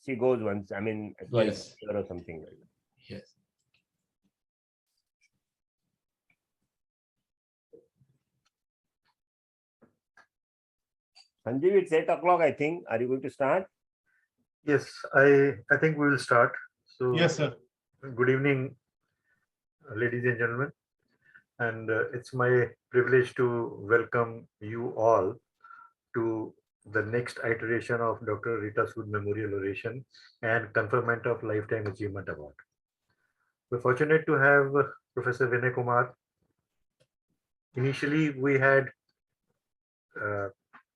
she goes once. I mean, Yes. or something like that. Yes. Sanjeev, it's 8 o'clock, I think. Are you going to start? Yes, I think we will start. So Yes, sir. good evening, ladies and gentlemen, and it's my privilege to welcome you all to the next iteration of Dr. Rita Sood Memorial Oration and Conferment of Lifetime Achievement Award. We're fortunate to have Professor Vinay Kumar. Initially, we had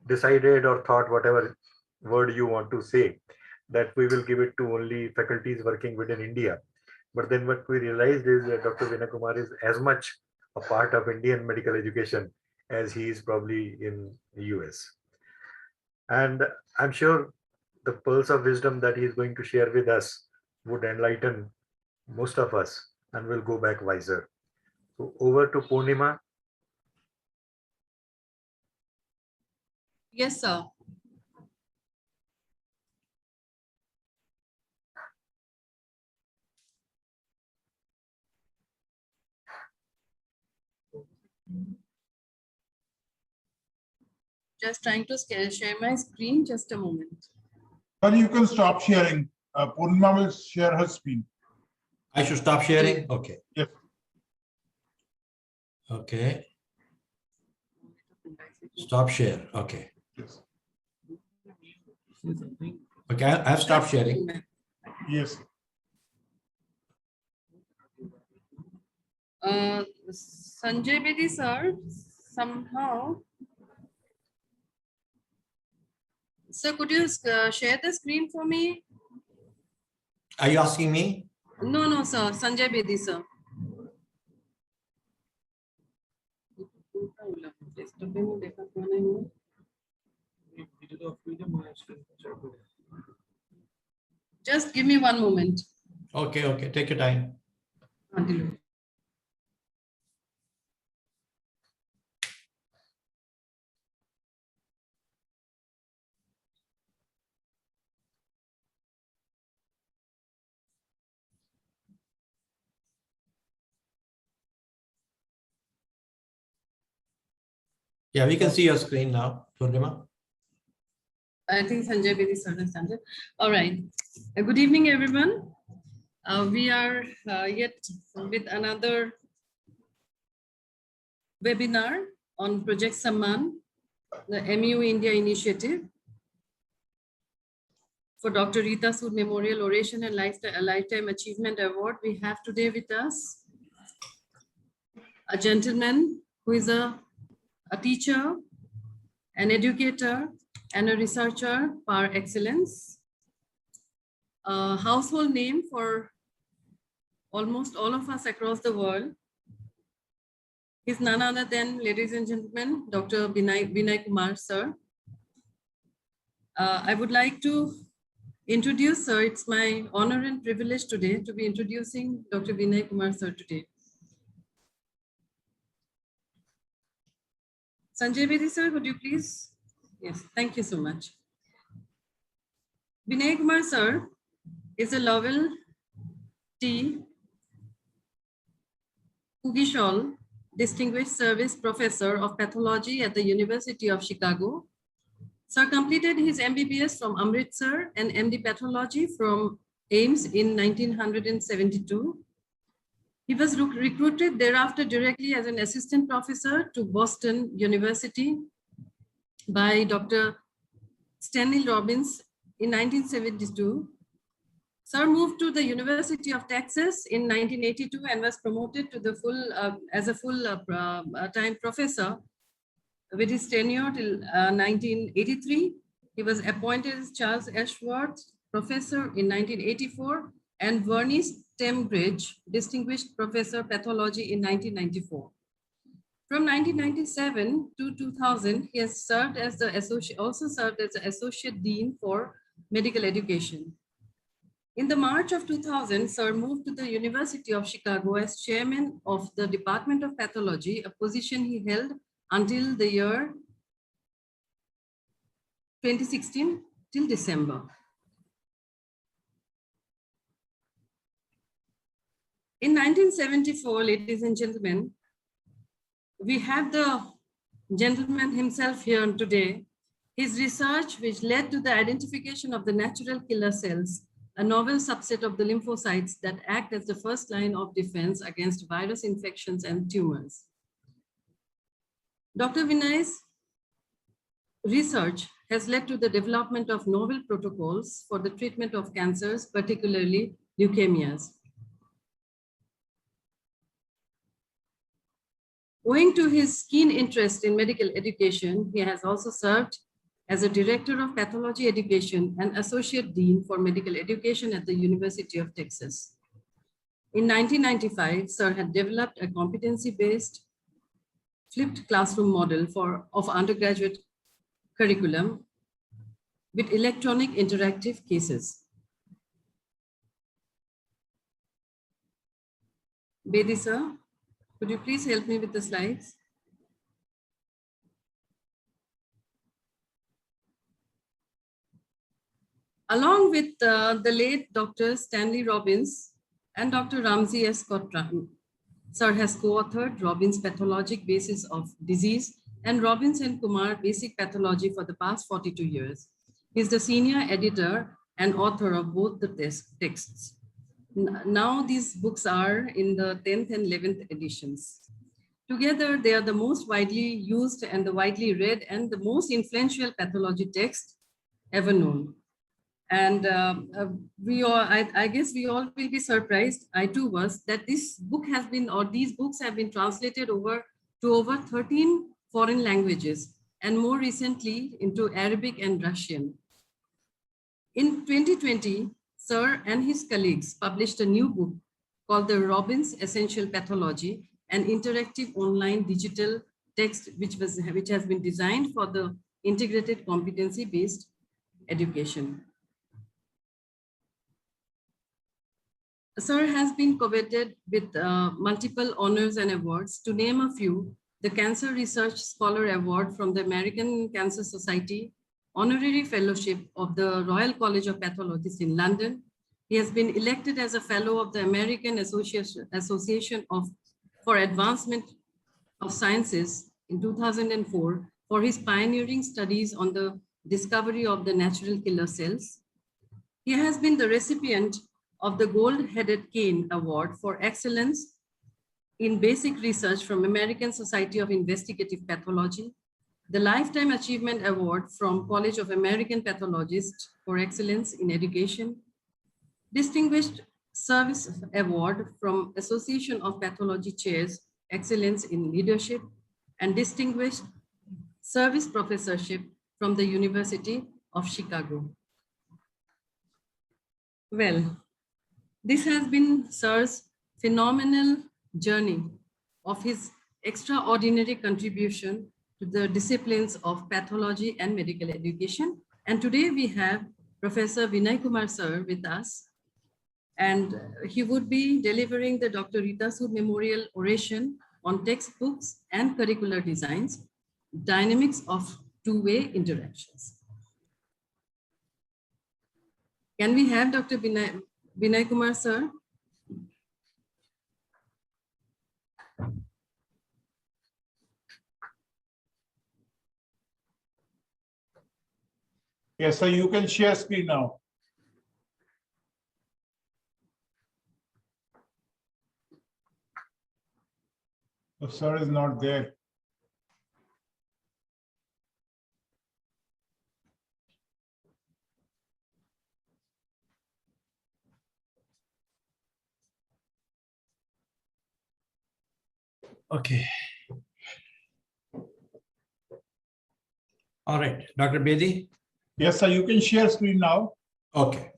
decided or thought, whatever word you want to say, that we will give it to only faculties working within India. But then what we realized is that Dr. Vinay Kumar is as much a part of Indian medical education as he is probably in the US. And I'm sure the pearls of wisdom that he is going to share with us would enlighten most of us and will go back wiser. So over to Purnima. Yes, sir. Just trying to share my screen. Just a moment. But you can stop sharing. Purnima will share her screen. I should stop sharing? Okay. Yes. Okay. Stop share. Okay. Yes. Okay, I've stopped sharing. Yes. Sanjay Bedi sir, somehow. Sir, could you share the screen for me? Are you asking me? No, no, sir. Sanjay Bedi sir. Just give me one moment. Okay, okay. Take your time. Yeah, we can see your screen now, Purnima. I think Sanjay Bedi sir understands it. All right. Good evening, everyone. We are yet with another webinar on Project Samman, the MU India initiative for Dr. Rita Sood Memorial Oration and Lifetime Achievement Award. We have today with us a gentleman who is a teacher, an educator, and a researcher par excellence. A household name for almost all of us across the world. He's none other than, ladies and gentlemen, Dr. Vinay Kumar, sir. I would like to introduce, sir. It's my honor and privilege today to be introducing Dr. Vinay Kumar, sir, today. Sanjay Bedi, sir, could you please? Yes, thank you so much. Vinay Kumar, sir, is a Lovell T. Kugishal Distinguished Service Professor of Pathology at the University of Chicago. Sir completed his MBBS from Amritsar and MD Pathology from AIMS in 1972. He was recruited thereafter directly as an assistant professor to Boston University by Dr. Stanley Robbins in 1972. Sir moved to the University of Texas in 1982 and was promoted to the as a full-time professor with his tenure till 1983. He was appointed as Charles Ashworth Professor in 1984 and Vernice Tembridge Distinguished Professor Pathology in 1994. From 1997 to 2000, he has served as the Associate Dean for Medical Education. In the March of 2000, Sir moved to the University of Chicago as chairman of the Department of Pathology, a position he held until the year 2016 till December. In 1974, ladies and gentlemen, we have the gentleman himself here today. His research, which led to the identification of the natural killer cells, a novel subset of the lymphocytes that act as the first line of defense against virus infections and tumors. Dr. Vinay's research has led to the development of novel protocols for the treatment of cancers, particularly leukemias. Owing to his keen interest in medical education, he has also served as a director of pathology education and associate dean for medical education at the University of Texas. In 1995, Sir had developed a competency-based flipped classroom model of undergraduate curriculum with electronic interactive cases. Bedi sir, could you please help me with the slides? Along with the late Dr. Stanley Robbins and Dr. Ramsey S. Cotran, Sir has co-authored Robbins' Pathologic Basis of Disease and Robbins and Kumar Basic Pathology for the past 42 years. He is the senior editor and author of both the texts. Now these books are in the 10th and 11th editions. Together, they are the most widely used and the widely read and the most influential pathology text ever known. And I guess we all will be surprised, I too was, that this book has been, or these books have been translated to over 13 foreign languages, and more recently into Arabic and Russian. In 2020, Sir and his colleagues published a new book called The Robbins Essential Pathology, an interactive online digital text which has been designed for the integrated competency-based education. Sir has been coveted with multiple honors and awards. To name a few, the Cancer Research Scholar Award from the American Cancer Society, Honorary Fellowship of the Royal College of Pathologists in London. He has been elected as a Fellow of the American Association for Advancement of Sciences in 2004 for his pioneering studies on the discovery of the natural killer cells. He has been the recipient of the Gold-Headed Cane Award for Excellence in Basic Research from American Society of Investigative Pathology, the Lifetime Achievement Award from College of American Pathologists for Excellence in Education, Distinguished Service Award from Association of Pathology Chairs, Excellence in Leadership, and Distinguished Service Professorship from the University of Chicago. Well, this has been Sir's phenomenal journey of his extraordinary contribution to the disciplines of pathology and medical education. And today we have Professor Vinay Kumar Sir with us, and he would be delivering the Dr. Rita Sood Memorial Oration on textbooks and curricular designs, dynamics of two-way interactions. Can we have Dr. Vinay Kumar Sir? Yes, sir, you can share screen now. The sir is not there. Okay. All right, Dr. Bedi. Yes, sir, you can share screen now. Okay.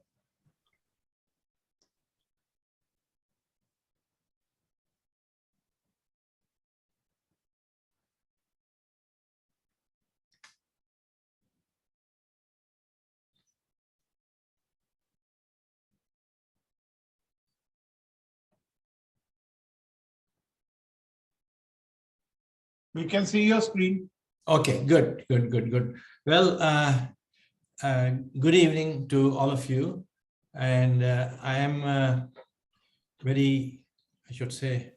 We can see your screen. Okay, good. Well, good evening to all of you. And I am very I should say.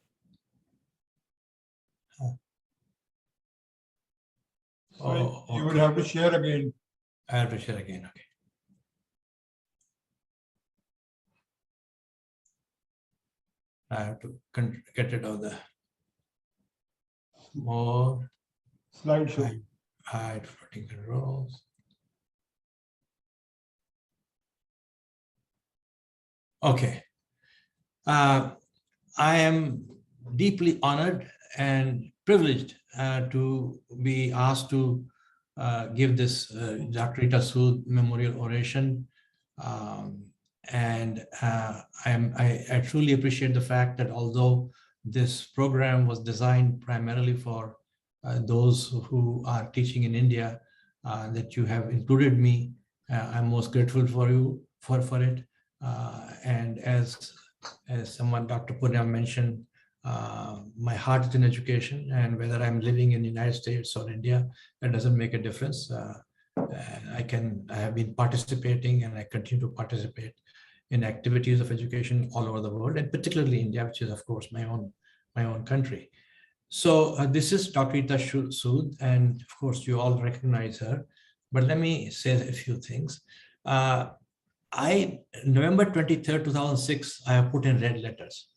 So Oh, you would okay. have to share again. I have to share again. Okay. I have to get rid of the more Slideshow. hide floating controls. Okay. I am deeply honored and privileged to be asked to give this Dr. Rita Sood Memorial Oration. I truly appreciate the fact that although this program was designed primarily for those who are teaching in India, that you have included me. I'm most grateful for you for it. And as someone, Dr. Purnia mentioned, my heart is in education, and whether I'm living in the United States or India, that doesn't make a difference. I have been participating and I continue to participate in activities of education all over the world, and particularly India, which is of course my own country. So this is Dr. Rita Sood, and of course you all recognize her, but let me say a few things. November 23rd, 2006, I have put in red letters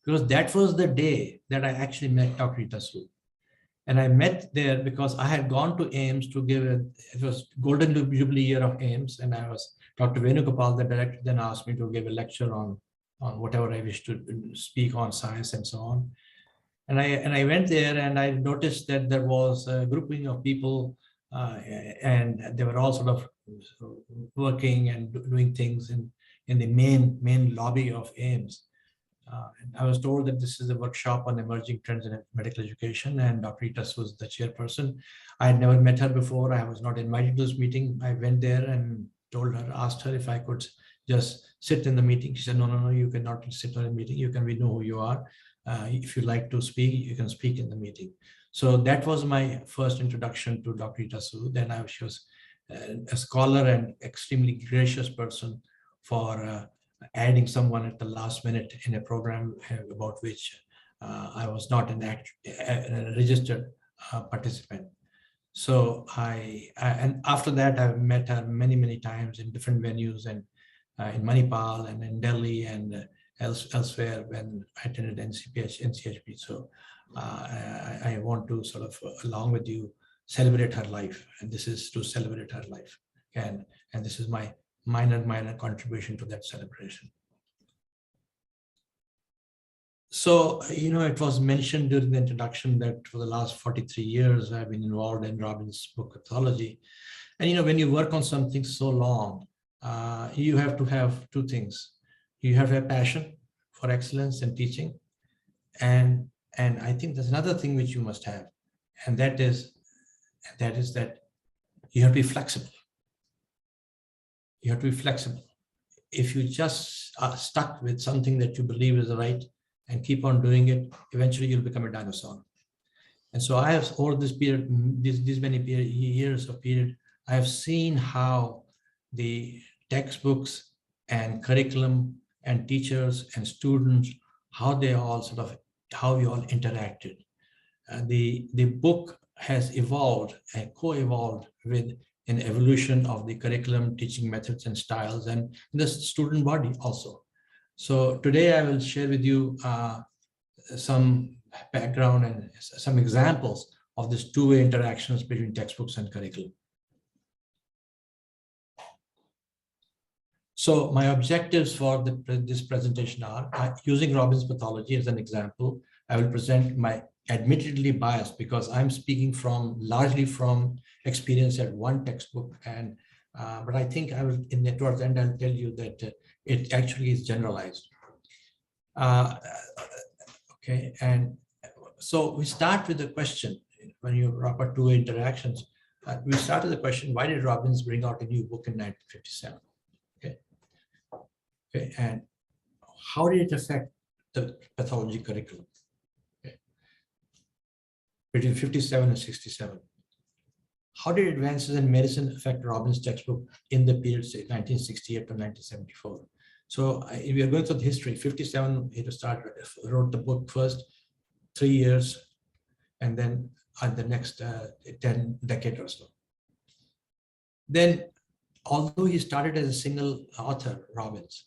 because that was the day that I actually met Dr. Rita Sood. And I met there because I had gone to AIMS to give it was Golden Jubilee year of AIMS, and Dr. Vinay Kumar, the director, then asked me to give a lecture on whatever I wish to speak on, science and so on. And I went there and I noticed that there was a grouping of people and they were all sort of working and doing things in the main lobby of AIMS. And I was told that this is a workshop on emerging trends in medical education, and Dr. Rita was the chairperson. I had never met her before. I was not invited to this meeting. I went there and asked her if I could just sit in the meeting. She said, no, you cannot sit in the meeting. We know who you are. If you like to speak, you can speak in the meeting. So that was my first introduction to Dr. Rita Sood. Then she was a scholar and extremely gracious person for adding someone at the last minute in a program about which I was not a registered participant. So and after that, I've met her many times in different venues, and in Manipal and in Delhi and elsewhere when I attended NCHP. So I want to sort of, along with you, celebrate her life. And this is to celebrate her life. And this is my minor contribution to that celebration. So, it was mentioned during the introduction that for the last 43 years, I've been involved in Robbins' book Pathology. And, when you work on something so long, you have to have two things. You have a passion for excellence and teaching. And I think there's another thing which you must have, and that is that you have to be flexible. You have to be flexible. If you just are stuck with something that you believe is right and keep on doing it, eventually you'll become a dinosaur. And so I have, over this period, these many years of period, I have seen how the textbooks and curriculum and teachers and students, how we all interacted. The book has evolved and co-evolved with an evolution of the curriculum, teaching methods and styles, and the student body also. So today I will share with you some background and some examples of these two-way interactions between textbooks and curriculum. So my objectives for this presentation are, using Robbins' pathology as an example, I will present my admittedly biased, because I'm speaking largely from experience at one textbook, and but I think I will, towards the end, I'll tell you that it actually is generalized. Okay, and so we start with the question, when you wrap up two interactions, we start with the question, why did Robbins bring out a new book in 1957? Okay, and how did it affect the pathology curriculum? Okay. Between 57 and 67. How did advances in medicine affect Robbins' textbook in the period, say, 1968 to 1974? So we are going through the history. 57, he wrote the book first, 3 years, and then the next 10 decade or so. Then, although he started as a single author, Robbins,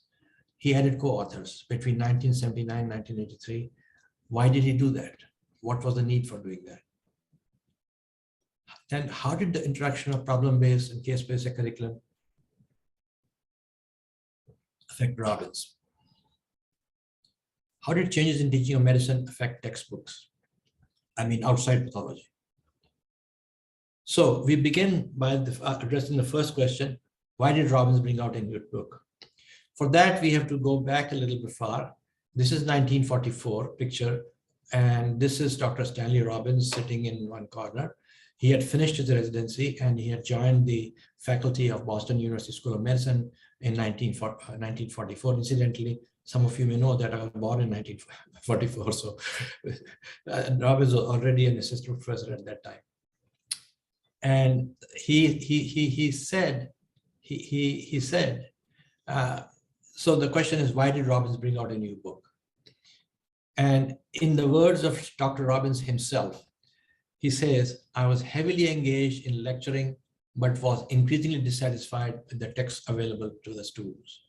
he added co-authors between 1979 and 1983. Why did he do that? What was the need for doing that? Then how did the interaction of problem-based and case-based curriculum affect Robbins? How did changes in teaching of medicine affect textbooks? I mean, outside pathology. So we begin by addressing the first question: why did Robbins bring out a new book? For that, we have to go back a little bit far. This is 1944 picture, and this is Dr. Stanley Robbins sitting in one corner. He had finished his residency and he had joined the faculty of Boston University School of Medicine in 1944. Incidentally, some of you may know that I was born in 1944, so Robbins was already an assistant professor at that time. And he said, so the question is, why did Robbins bring out a new book? And in the words of Dr. Robbins himself, he says, I was heavily engaged in lecturing, but was increasingly dissatisfied with the text available to the students.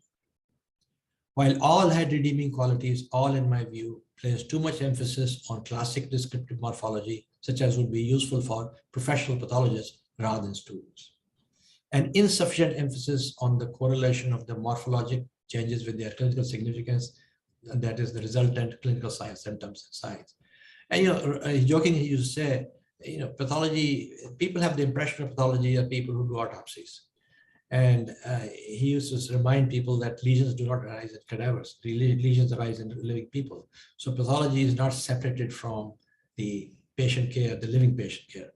While all had redeeming qualities, all in my view placed too much emphasis on classic descriptive morphology, such as would be useful for professional pathologists rather than students. And insufficient emphasis on the correlation of the morphologic changes with their clinical significance, and that is the resultant clinical science symptoms and signs. And jokingly, he used to say, pathology, people have the impression of pathology are people who do autopsies. And he used to remind people that lesions do not arise in cadavers. Lesions arise in living people. So pathology is not separated from the patient care, the living patient care.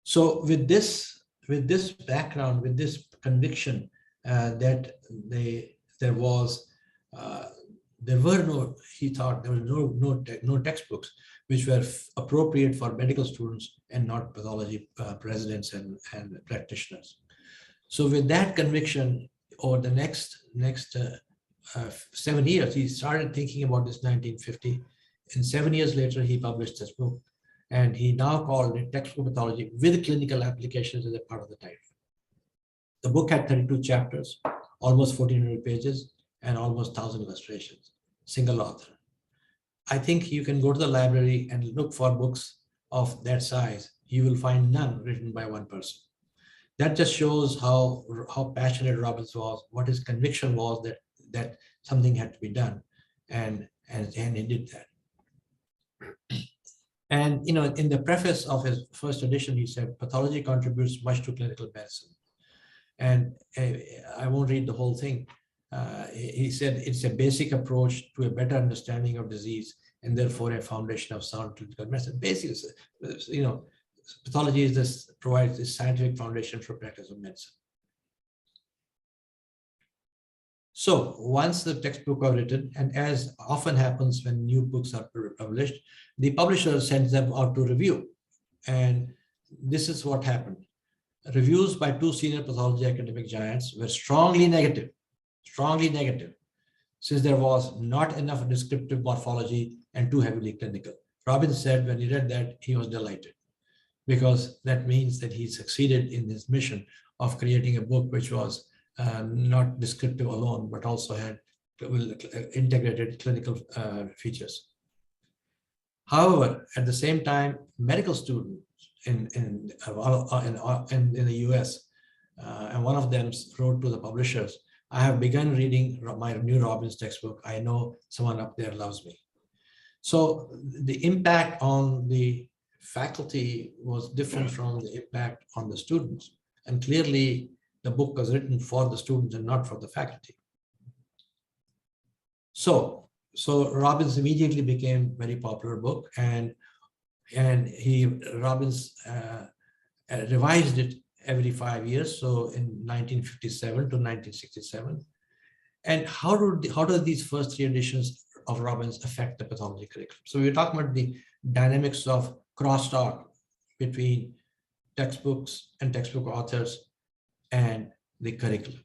So with this background, with this conviction that he thought there were no textbooks which were appropriate for medical students and not pathology residents and practitioners. So with that conviction, over the next 7 years, he started thinking about this 1950, and 7 years later, he published this book. And he now called it Textbook Pathology with Clinical Applications as a part of the title. The book had 32 chapters, almost 1,400 pages, and almost 1,000 illustrations, single author. I think you can go to the library and look for books of that size. You will find none written by one person. That just shows how passionate Robbins was, what his conviction was that something had to be done, and he did that. And in the preface of his first edition, he said, pathology contributes much to clinical medicine. And I won't read the whole thing. He said, it's a basic approach to a better understanding of disease and therefore a foundation of sound clinical medicine. Basically, pathology provides this scientific foundation for practice of medicine. So once the textbook are written, and as often happens when new books are published, the publisher sends them out to review. And this is what happened. Reviews by 2 senior pathology academic giants were strongly negative, since there was not enough descriptive morphology and too heavily clinical. Robbins said when he read that, he was delighted, because that means that he succeeded in his mission of creating a book which was not descriptive alone, but also had integrated clinical features. However, at the same time, medical students in the US, and one of them wrote to the publishers, I have begun reading my new Robbins textbook. I know someone up there loves me. So the impact on the faculty was different from the impact on the students. And clearly, the book was written for the students and not for the faculty. So Robbins immediately became a very popular book, and Robbins revised it every 5 years. So in 1957 to 1967. And how do these first 3 editions of Robbins affect the pathology curriculum? So we're talking about the dynamics of crosstalk between textbooks and textbook authors and the curriculum.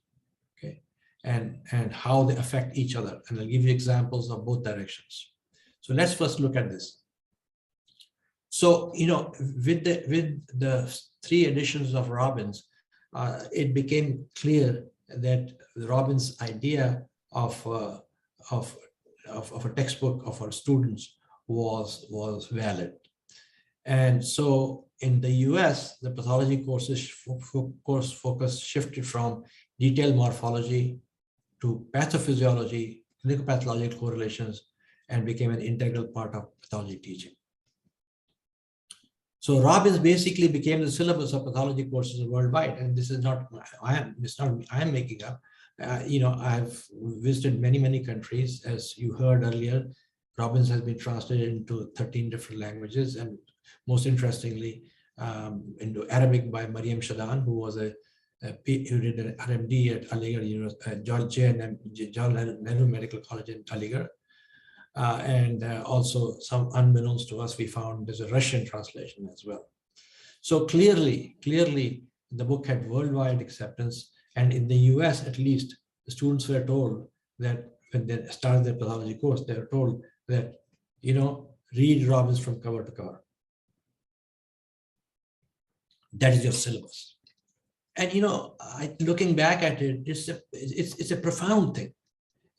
Okay, and how they affect each other. And I'll give you examples of both directions. So let's first look at this. So, with the 3 editions of Robbins, it became clear that Robbins' idea of a textbook of our students was valid. And so in the US, the pathology course focus shifted from detailed morphology to pathophysiology, clinical pathological correlations, and became an integral part of pathology teaching. So Robbins basically became the syllabus of pathology courses worldwide, and this is not I am making up. I've visited many countries, as you heard earlier. Robbins has been translated into 13 different languages, and most interestingly, into Arabic by Mariam Shadan, who was who did an RMD at Aligarh University, Jawaharlal Nehru Medical College in Aligarh. And also, some unbeknownst to us, we found there's a Russian translation as well. So clearly, the book had worldwide acceptance. And in the US, at least, the students were told that when they started their pathology course, they were told that, read Robbins from cover to cover. That is your syllabus. And, looking back at it, it's a profound thing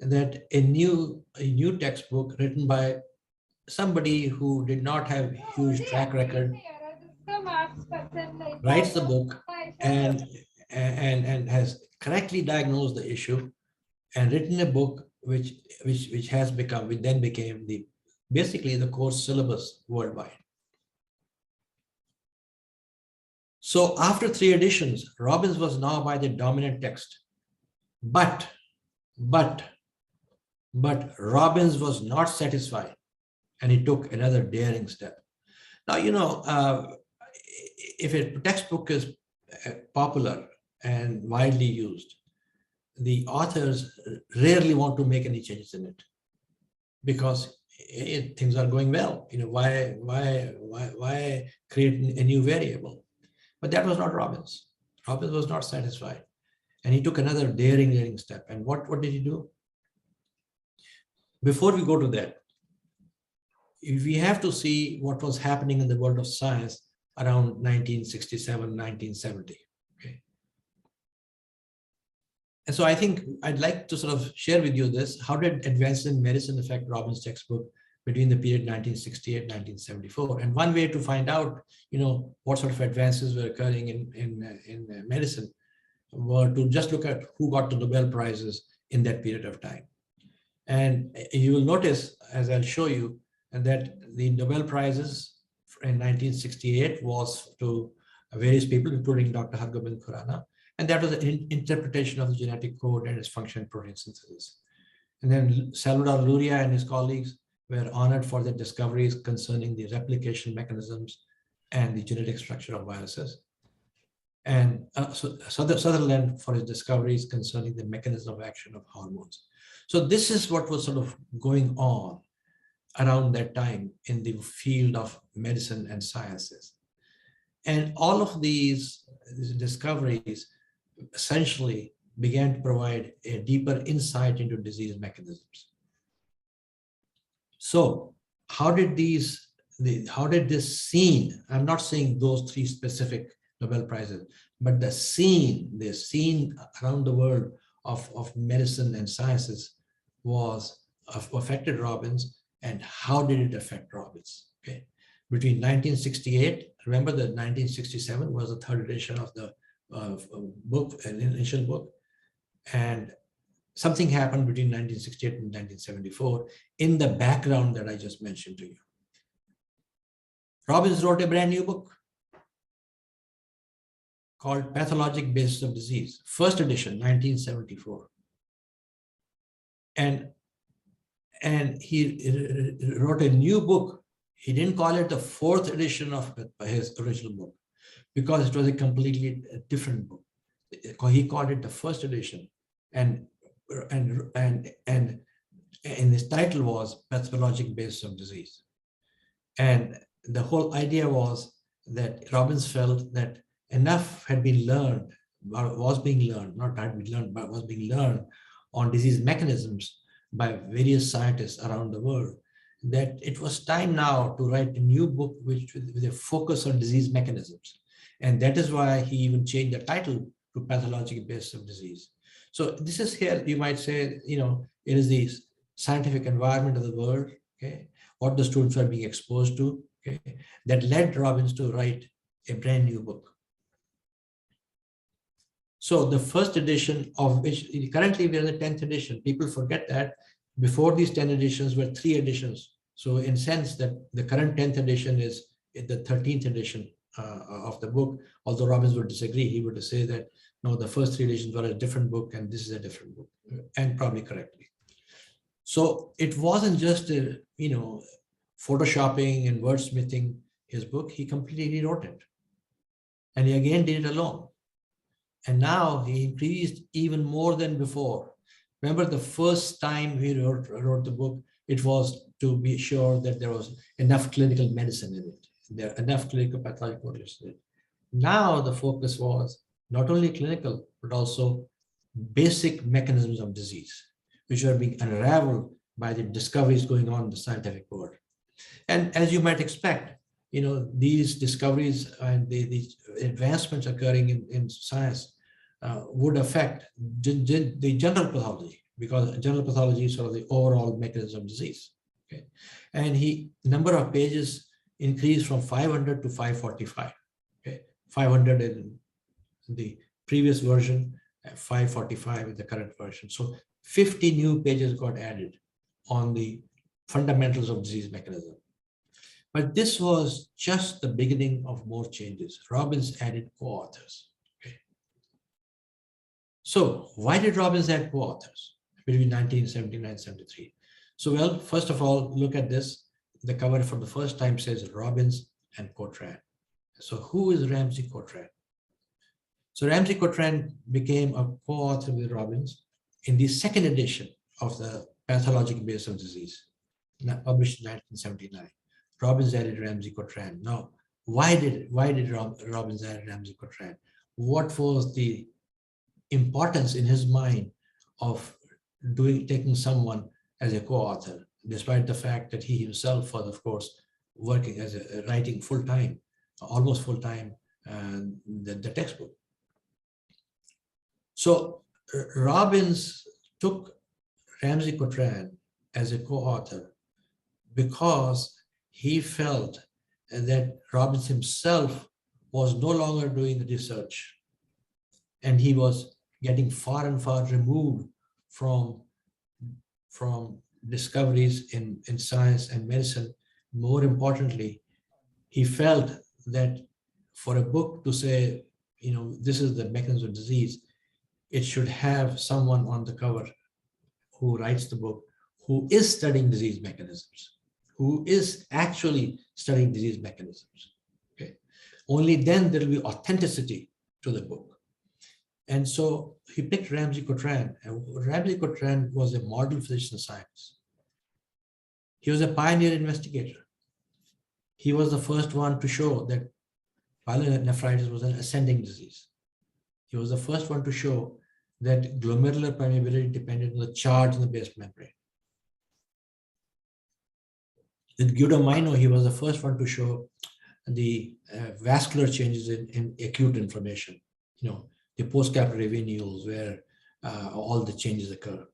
that a new textbook written by somebody who did not have a huge track record writes the book and has correctly diagnosed the issue and written a book which then became basically the course syllabus worldwide. So after 3 editions, Robbins was now by the dominant text, but Robbins was not satisfied, and he took another daring step. Now, if a textbook is popular and widely used, the authors rarely want to make any changes in it because things are going well. Why create a new variable? But that was not Robbins. Robbins was not satisfied, and he took another daring step. And what did he do? Before we go to that, we have to see what was happening in the world of science around 1967, 1970. Okay. And so I think I'd like to sort of share with you this. How did advances in medicine affect Robbins' textbook between the period 1968, 1974? And one way to find out, what sort of advances were occurring in medicine were to just look at who got the Nobel Prizes in that period of time. And you will notice, as I'll show you, that the Nobel Prizes in 1968 was to various people, including Dr. Hargobind Khurana, and that was an interpretation of the genetic code and its function protein synthesis. And then Salvador Luria and his colleagues were honored for their discoveries concerning the replication mechanisms and the genetic structure of viruses. And Sutherland for his discoveries concerning the mechanism of action of hormones. So this is what was sort of going on around that time in the field of medicine and sciences. And all of these discoveries essentially began to provide a deeper insight into disease mechanisms. So how did this scene, I'm not saying those 3 specific Nobel Prizes, but the scene around the world of medicine and sciences affected Robbins, and how did it affect Robbins? Okay, between 1968, remember that 1967 was the 3rd edition of the book, an initial book, and something happened between 1968 and 1974 in the background that I just mentioned to you. Robbins wrote a brand new book called Pathologic Basis of Disease, 1st edition, 1974. And he wrote a new book. He didn't call it the 4th edition of his original book because it was a completely different book. He called it the 1st edition, and his title was Pathologic Basis of Disease. And the whole idea was that Robbins felt that enough had been learned, or was being learned, not had been learned, but was being learned on disease mechanisms by various scientists around the world, that it was time now to write a new book with a focus on disease mechanisms. And that is why he even changed the title to Pathological Basis of Disease. So this is here, you might say, it is the scientific environment of the world, okay, what the students are being exposed to, okay, that led Robbins to write a brand new book. So the first edition of which, currently we're in the 10th edition, people forget that before these 10 editions were 3 editions. So in sense that the current 10th edition is the 13th edition of the book, although Robbins would disagree. He would say that, no, the first 3 editions were a different book and this is a different book, and probably correctly. So it wasn't just, photoshopping and wordsmithing his book. He completely rewrote it. And he again did it alone. And now he increased even more than before. Remember the first time he wrote the book, it was to be sure that there was enough clinical medicine in it, there enough clinical pathological models in it. Now the focus was not only clinical, but also basic mechanisms of disease, which are being unraveled by the discoveries going on in the scientific world. And as you might expect, these discoveries and the advancements occurring in science would affect the general pathology, because general pathology is sort of the overall mechanism of disease. Okay, and number of pages increased from 500 to 545. Okay, 500 in the previous version, 545 in the current version. So 50 new pages got added on the fundamentals of disease mechanism. But this was just the beginning of more changes. Robbins added co-authors. Okay. So why did Robbins add co-authors between 1979 and 73? So, well, first of all, look at this. The cover for the first time says Robbins and Cotran. So who is Ramsey Cotran? So Ramsey Cotran became a co-author with Robbins in the second edition of the Pathological Basis of Disease, published in 1979. Robbins added Ramsey Cotran. Now, why did Robbins add Ramsey Cotran? What was the importance in his mind of taking someone as a co-author, despite the fact that he himself was, of course, working as writing full-time, almost full-time, the textbook. So Robbins took Ramsey Cotran as a co-author because he felt that Robbins himself was no longer doing the research, and he was getting far and far removed from discoveries in science and medicine. More importantly, he felt that for a book to say, this is the mechanism of disease, it should have someone on the cover who writes the book, who is studying disease mechanisms, who is actually studying disease mechanisms. Okay, only then there will be authenticity to the book. And so he picked Ramsey Cotran. And Ramsey Cotran was a model physician scientist. He was a pioneer investigator. He was the first one to show that pyelonephritis was an ascending disease. He was the first one to show that glomerular permeability depended on the charge in the base membrane. With Guido, he was the first one to show the vascular changes in acute inflammation, the postcapillary venules where all the changes occur.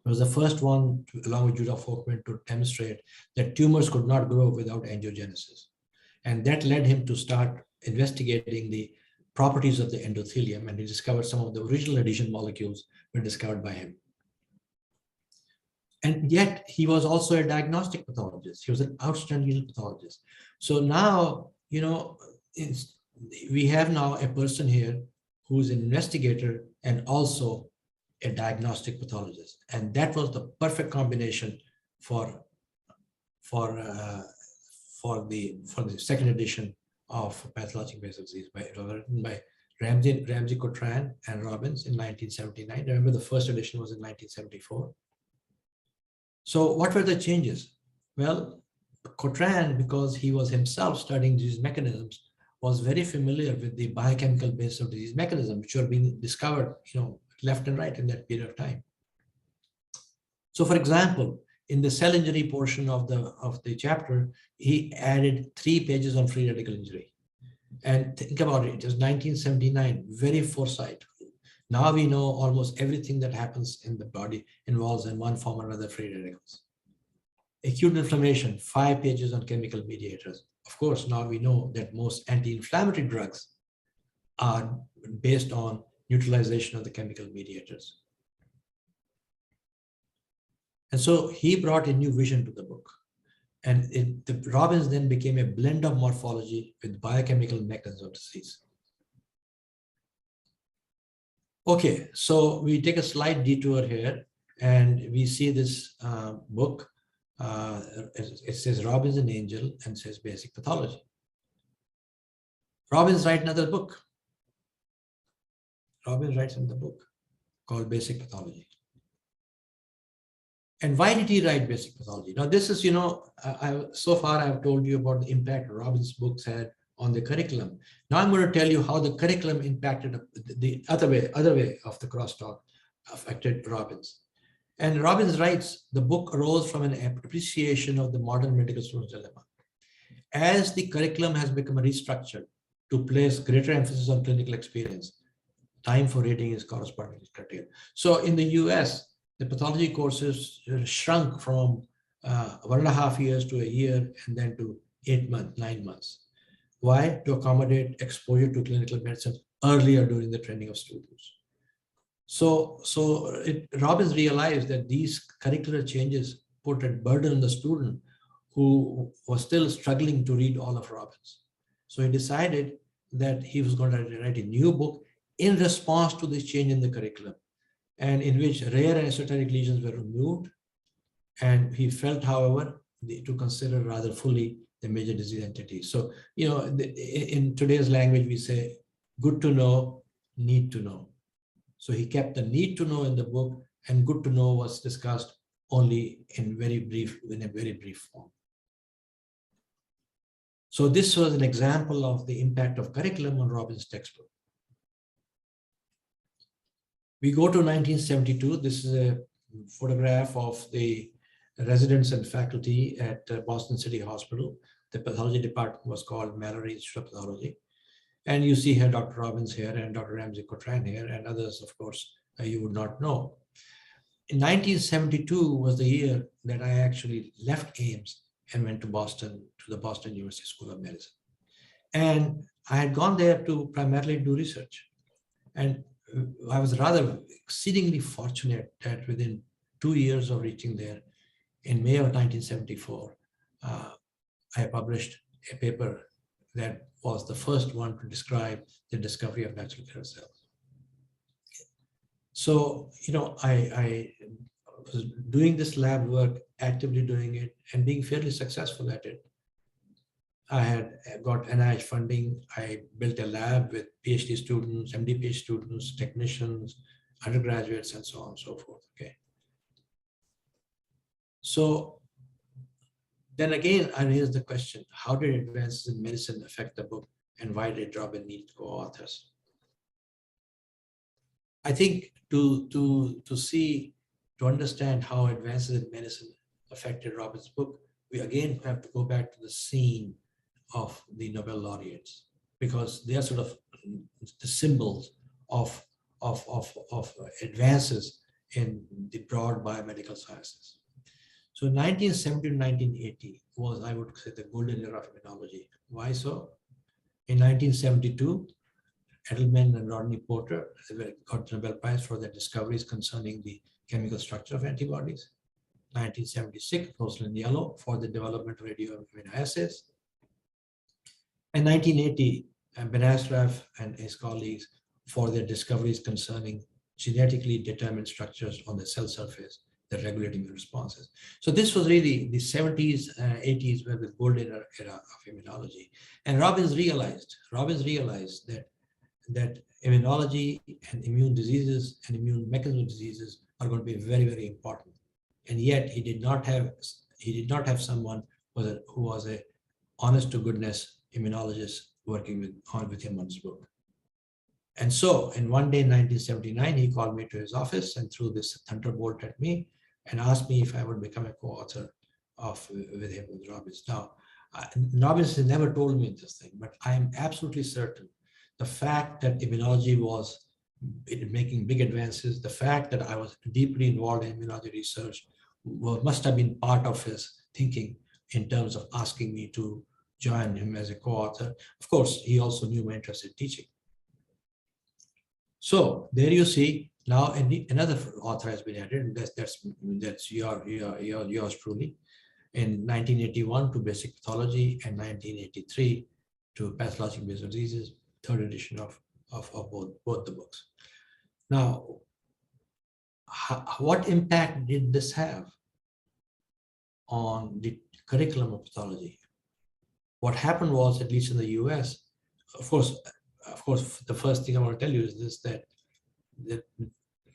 He was the first one, along with Judah Folkman, to demonstrate that tumors could not grow without angiogenesis. And that led him to start investigating the properties of the endothelium, and he discovered some of the original adhesion molecules were discovered by him. And yet he was also a diagnostic pathologist. He was an outstanding pathologist. So now, we have now a person here who's an investigator and also a diagnostic pathologist. And that was the perfect combination for the second edition of Pathological Basis of Disease, written by Ramsey Cotran and Robbins in 1979. Remember, the first edition was in 1974. So what were the changes? Well, Cotran, because he was himself studying disease mechanisms, was very familiar with the biochemical basis of disease mechanism, which were being discovered, left and right in that period of time. So for example, in the cell injury portion of the chapter, he added 3 pages on free radical injury. And think about it, it was 1979, very foresight. Now we know almost everything that happens in the body involves in one form or another free radicals. Acute inflammation, 5 pages on chemical mediators. Of course, now we know that most anti-inflammatory drugs are based on neutralization of the chemical mediators. And so he brought a new vision to the book. And Robbins then became a blend of morphology with biochemical mechanisms of disease. Okay, so we take a slight detour here and we see this book. It says Robbins and Angel and says basic pathology. Robbins writes another book. Robbins writes another book called Basic Pathology. And why did he write basic pathology? Now, this is, so far I've told you about the impact Robbins' books had on the curriculum. Now I'm going to tell you how the curriculum impacted the other way of the crosstalk affected Robbins. And Robbins writes, the book arose from an appreciation of the modern medical student's dilemma. As the curriculum has become restructured to place greater emphasis on clinical experience, time for reading is correspondingly curtailed. So in the US, the pathology courses shrunk from 1.5 years to a year and then to 8 months, 9 months. Why? To accommodate exposure to clinical medicine earlier during the training of students. So Robbins realized that these curricular changes put a burden on the student who was still struggling to read all of Robbins. So he decided that he was going to write a new book in response to this change in the curriculum, and in which rare and esoteric lesions were removed. And he felt, however, to consider rather fully the major disease entities. So, in today's language, we say, good to know, need to know. So he kept the need to know in the book, and good to know was discussed only in a very brief form. So this was an example of the impact of curriculum on Robbins' textbook. We go to 1972. This is a photograph of the residents and faculty at Boston City Hospital. The pathology department was called Mallory Institute of Pathology. And you see here Dr. Robbins here and Dr. Ramsey Cotran here and others, of course, you would not know. In 1972 was the year that I actually left Ames and went to Boston, to the Boston University School of Medicine. And I had gone there to primarily do research. And I was rather exceedingly fortunate that within 2 years of reaching there, in May of 1974, I published a paper that was the first one to describe the discovery of natural killer cells. So, I was doing this lab work, actively doing it, and being fairly successful at it. I had got NIH funding. I built a lab with PhD students, MD PhD students, technicians, undergraduates, and so on and so forth. Okay. So then again, I raised the question, how did advances in medicine affect the book, and why did Robin need co-authors? I think to understand how advances in medicine affected Robin's book, we again have to go back to the scene of the Nobel laureates, because they are sort of the symbols of advances in the broad biomedical sciences. So 1970 to 1980 was, I would say, the golden era of immunology. Why so? In 1972, Edelman and Rodney Porter got the Nobel Prize for their discoveries concerning the chemical structure of antibodies. 1976, Rosalind Yellow for the development of radioimmunoassays. And 1980, Ben Ashraf and his colleagues for their discoveries concerning genetically determined structures on the cell surface that regulate immune responses. So this was really the 70s and 80s were the golden era of immunology. And Robbins realized that immunology and immune diseases and immune mechanism diseases are going to be very, very important. And yet he did not have someone who was a honest to goodness immunologist working with him on his book. And so, in one day in 1979, he called me to his office and threw this thunderbolt at me and asked me if I would become a co-author with him, with Robbins. Now, Robbins has never told me this thing, but I am absolutely certain the fact that immunology was making big advances, the fact that I was deeply involved in immunology research must have been part of his thinking in terms of asking me to join him as a co-author. Of course, he also knew my interest in teaching. So there you see, now another author has been added, and that's yours truly. In 1981 to basic pathology, and 1983 to pathologic based diseases, third edition of both the books. Now, what impact did this have on the curriculum of pathology? What happened was, at least in the US, of course, the first thing I want to tell you is this, that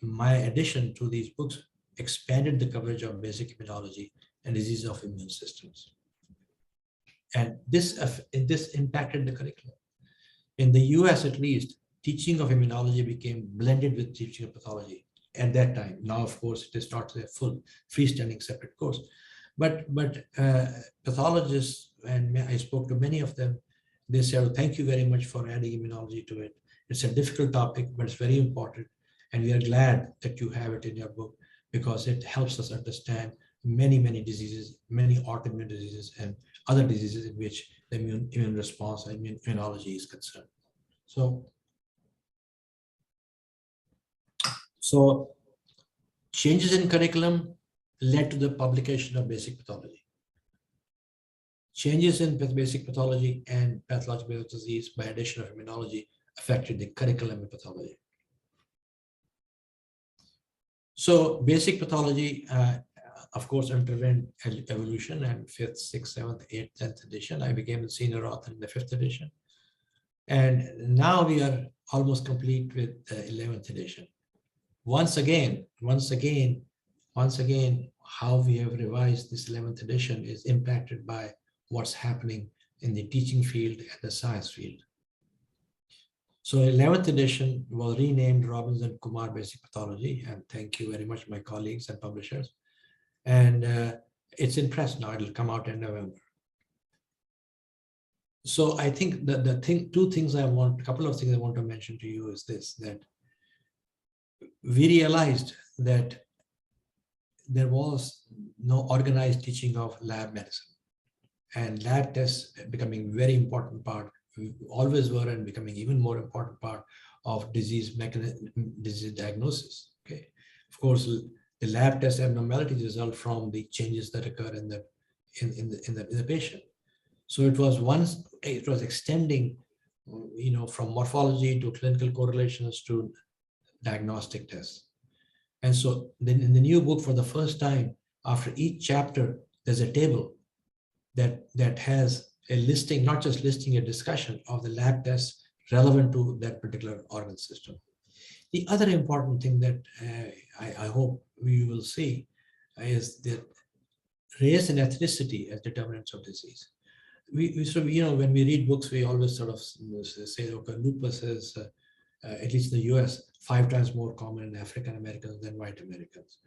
my addition to these books expanded the coverage of basic immunology and diseases of immune systems. And this impacted the curriculum. In the US, at least, teaching of immunology became blended with teaching of pathology at that time. Now, of course, it is not a full freestanding separate course. But pathologists, and I spoke to many of them, they said, oh, thank you very much for adding immunology to it. It's a difficult topic, but it's very important. And we are glad that you have it in your book because it helps us understand many, many diseases, many autoimmune diseases and other diseases in which the immune response and immunology is concerned. So changes in curriculum led to the publication of basic pathology. Changes in basic pathology and pathological disease by addition of immunology affected the curriculum of pathology. So basic pathology, of course, underwent evolution, and 5th, 6th, 7th, 8th, 10th edition. I became a senior author in the 5th edition. And now we are almost complete with the 11th edition. Once again, how we have revised this 11th edition is impacted by what's happening in the teaching field and the science field. So 11th edition was renamed Robbins and Kumar Basic Pathology, and thank you very much, my colleagues and publishers. And it's in press now, it'll come out in November. So I think that a couple of things I want to mention to you is this, that we realized that there was no organized teaching of lab medicine, and lab tests becoming very important part, always were and becoming even more important part of disease diagnosis. Okay, of course, the lab test abnormalities result from the changes that occur in the patient. So it was extending, from morphology to clinical correlations to diagnostic tests. And so then in the new book, for the first time, after each chapter, there's a table that has a listing, not just listing, a discussion of the lab tests relevant to that particular organ system. The other important thing that I hope we will see is that race and ethnicity as determinants of disease. When we read books, we always sort of say, okay, lupus is, at least in the US, 5 times more common in African Americans than white Americans.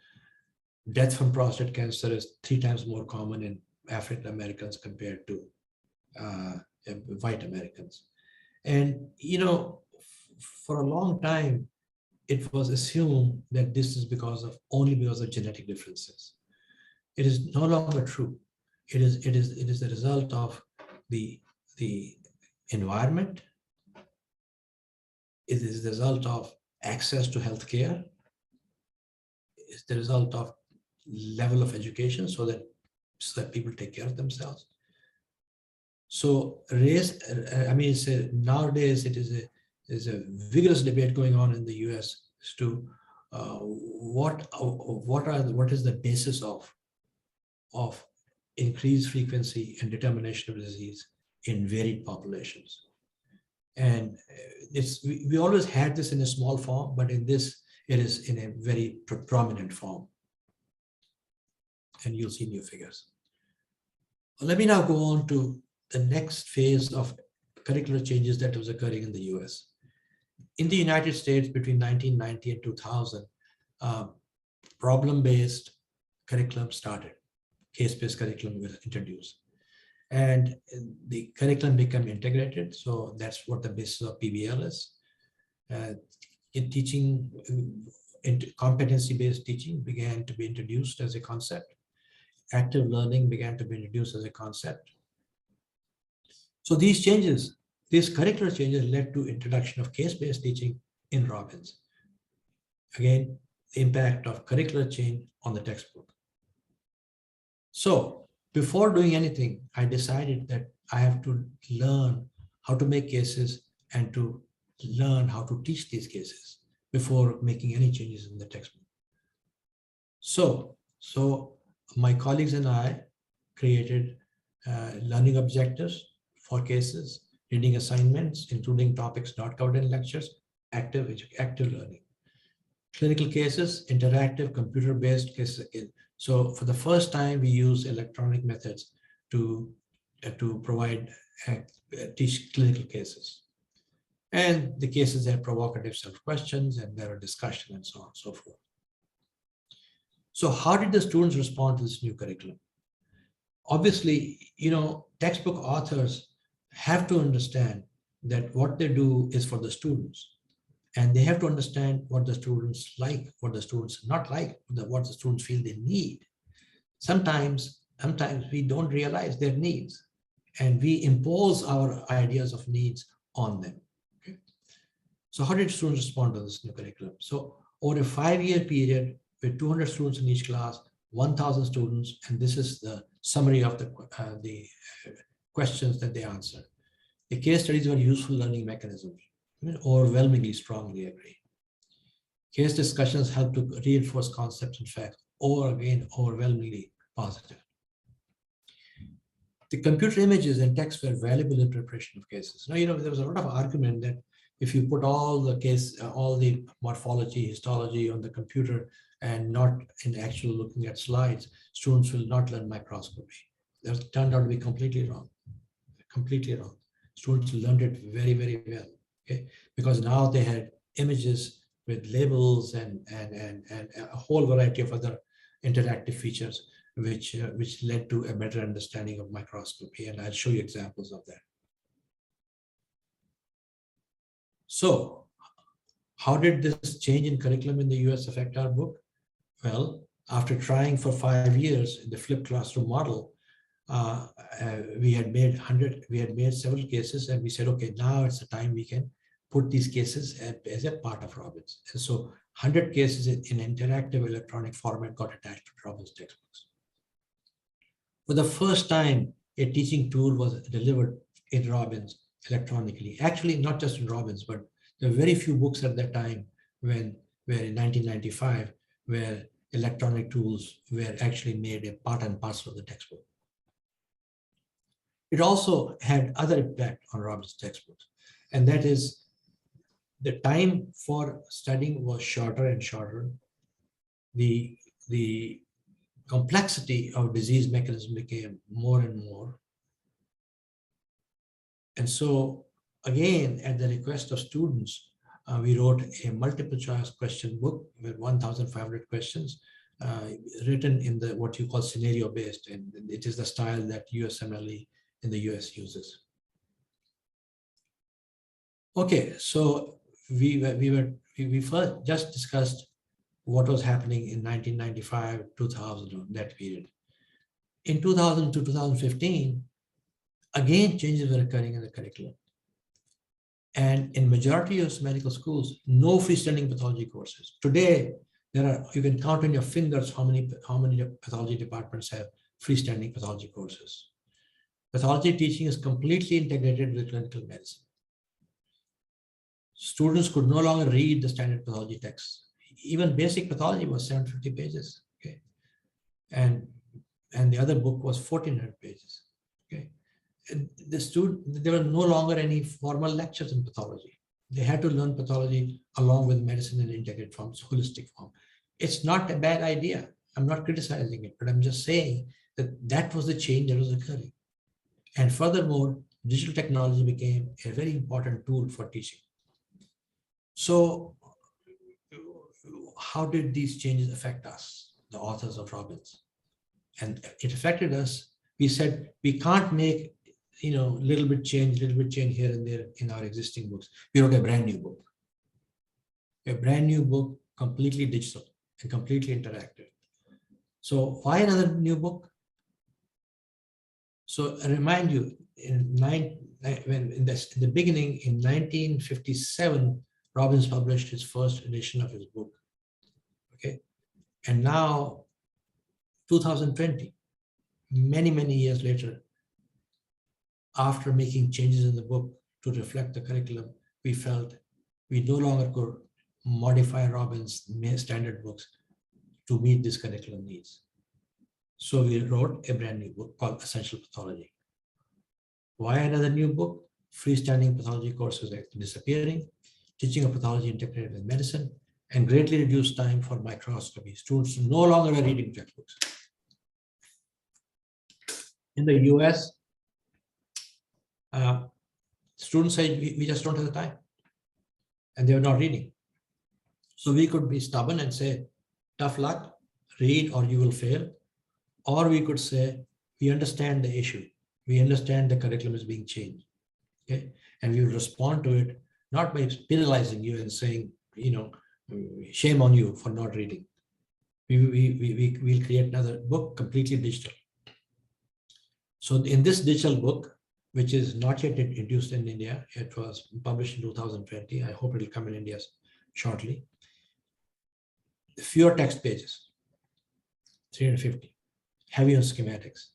Death from prostate cancer is 3 times more common in African Americans compared to white Americans. And, for a long time, it was assumed that this is only because of genetic differences. It is no longer true. It is the result of the environment. It is the result of access to healthcare. It's the result of level of education so that people take care of themselves. So race, nowadays it is a vigorous debate going on in the US as to what is the basis of increased frequency and determination of disease in varied populations. And we always had this in a small form, but in this, it is in a very prominent form. And you'll see new figures. Let me now go on to the next phase of curricular changes that was occurring in the US. in the United States between 1990 and 2000, problem-based curriculum started. Case-based curriculum was introduced. And the curriculum became integrated. So that's what the basis of PBL is. In teaching, competency-based teaching began to be introduced as a concept. Active learning began to be introduced as a concept. So these changes, these curricular changes led to introduction of case-based teaching in Robbins. Again, the impact of curricular change on the textbook. So before doing anything, I decided that I have to learn how to make cases and to learn how to teach these cases before making any changes in the textbook. So my colleagues and I created learning objectives for cases, reading assignments, including topics not covered in lectures, active learning. Clinical cases, interactive computer-based cases. So for the first time, we use electronic methods to provide teach clinical cases. And the cases have provocative self-questions and there are discussion and so on and so forth. So how did the students respond to this new curriculum? Obviously, textbook authors have to understand that what they do is for the students. And they have to understand what the students like, what the students not like, what the students feel they need. Sometimes we don't realize their needs and we impose our ideas of needs on them. Okay? So how did students respond to this new curriculum? So over a 5-year period with 200 students in each class, 1,000 students, and this is the summary of the questions that they answered. The case studies were useful learning mechanisms. Overwhelmingly strongly agree. Case discussions help to reinforce concepts and facts, or again, overwhelmingly positive. The computer images and text were valuable in preparation of cases. Now, there was a lot of argument that if you put all the morphology, histology on the computer and not in actual looking at slides, students will not learn microscopy. That turned out to be completely wrong. Completely wrong. Students learned it very, very well. Okay, because now they had images with labels and a whole variety of other interactive features, which led to a better understanding of microscopy. And I'll show you examples of that. So how did this change in curriculum in the US affect our book? Well, after trying for 5 years in the flipped classroom model, we had made several cases and we said, okay, now it's the time we can put these cases as a part of Robbins. And so 100 cases in interactive electronic format got attached to Robbins textbooks. For the first time, a teaching tool was delivered in Robbins electronically. Actually, not just in Robbins, but there were very few books at that time where in 1995, where electronic tools were actually made a part and parcel of the textbook. It also had other impact on Robbins textbooks, and that is the time for studying was shorter and shorter. The complexity of disease mechanism became more and more. And so again, at the request of students, we wrote a multiple choice question book with 1,500 questions written in the what you call scenario based, and it is the style that USMLE in the US uses. Okay, so we first just discussed what was happening in 1995, 2000, that period. In 2000 to 2015, again, changes were occurring in the curriculum. And in majority of medical schools, no freestanding pathology courses. Today, you can count on your fingers how many pathology departments have freestanding pathology courses. Pathology teaching is completely integrated with clinical medicine. Students could no longer read the standard pathology texts. Even basic pathology was 750 pages, okay? And the other book was 1,400 pages, okay? And there were no longer any formal lectures in pathology. They had to learn pathology along with medicine in integrated form, holistic form. It's not a bad idea. I'm not criticizing it, but I'm just saying that was the change that was occurring. And furthermore, digital technology became a very important tool for teaching. So how did these changes affect us, the authors of Robbins? And it affected us. We said, we can't make, little bit change here and there in our existing books. We wrote a brand new book. A brand new book, completely digital and completely interactive. So why another new book? So I remind you, in the beginning, in 1957, Robbins published his first edition of his book. Okay, and now 2020, many years later, after making changes in the book to reflect the curriculum, we felt we no longer could modify Robbins' standard books to meet this curriculum needs. So we wrote a brand new book called Essential Pathology. Why another new book? Freestanding pathology courses are disappearing, teaching of pathology integrated with medicine, and greatly reduced time for microscopy. Students no longer are reading textbooks. In the US, students say we just don't have the time, and they're not reading. So we could be stubborn and say, tough luck, read or you will fail. Or we could say, we understand the issue. We understand the curriculum is being changed. Okay? And we will respond to it, not by penalizing you and saying, shame on you for not reading. We'll create another book, completely digital. So in this digital book, which is not yet introduced in India, it was published in 2020. I hope it will come in India shortly. Fewer text pages, 350, heavy on schematics,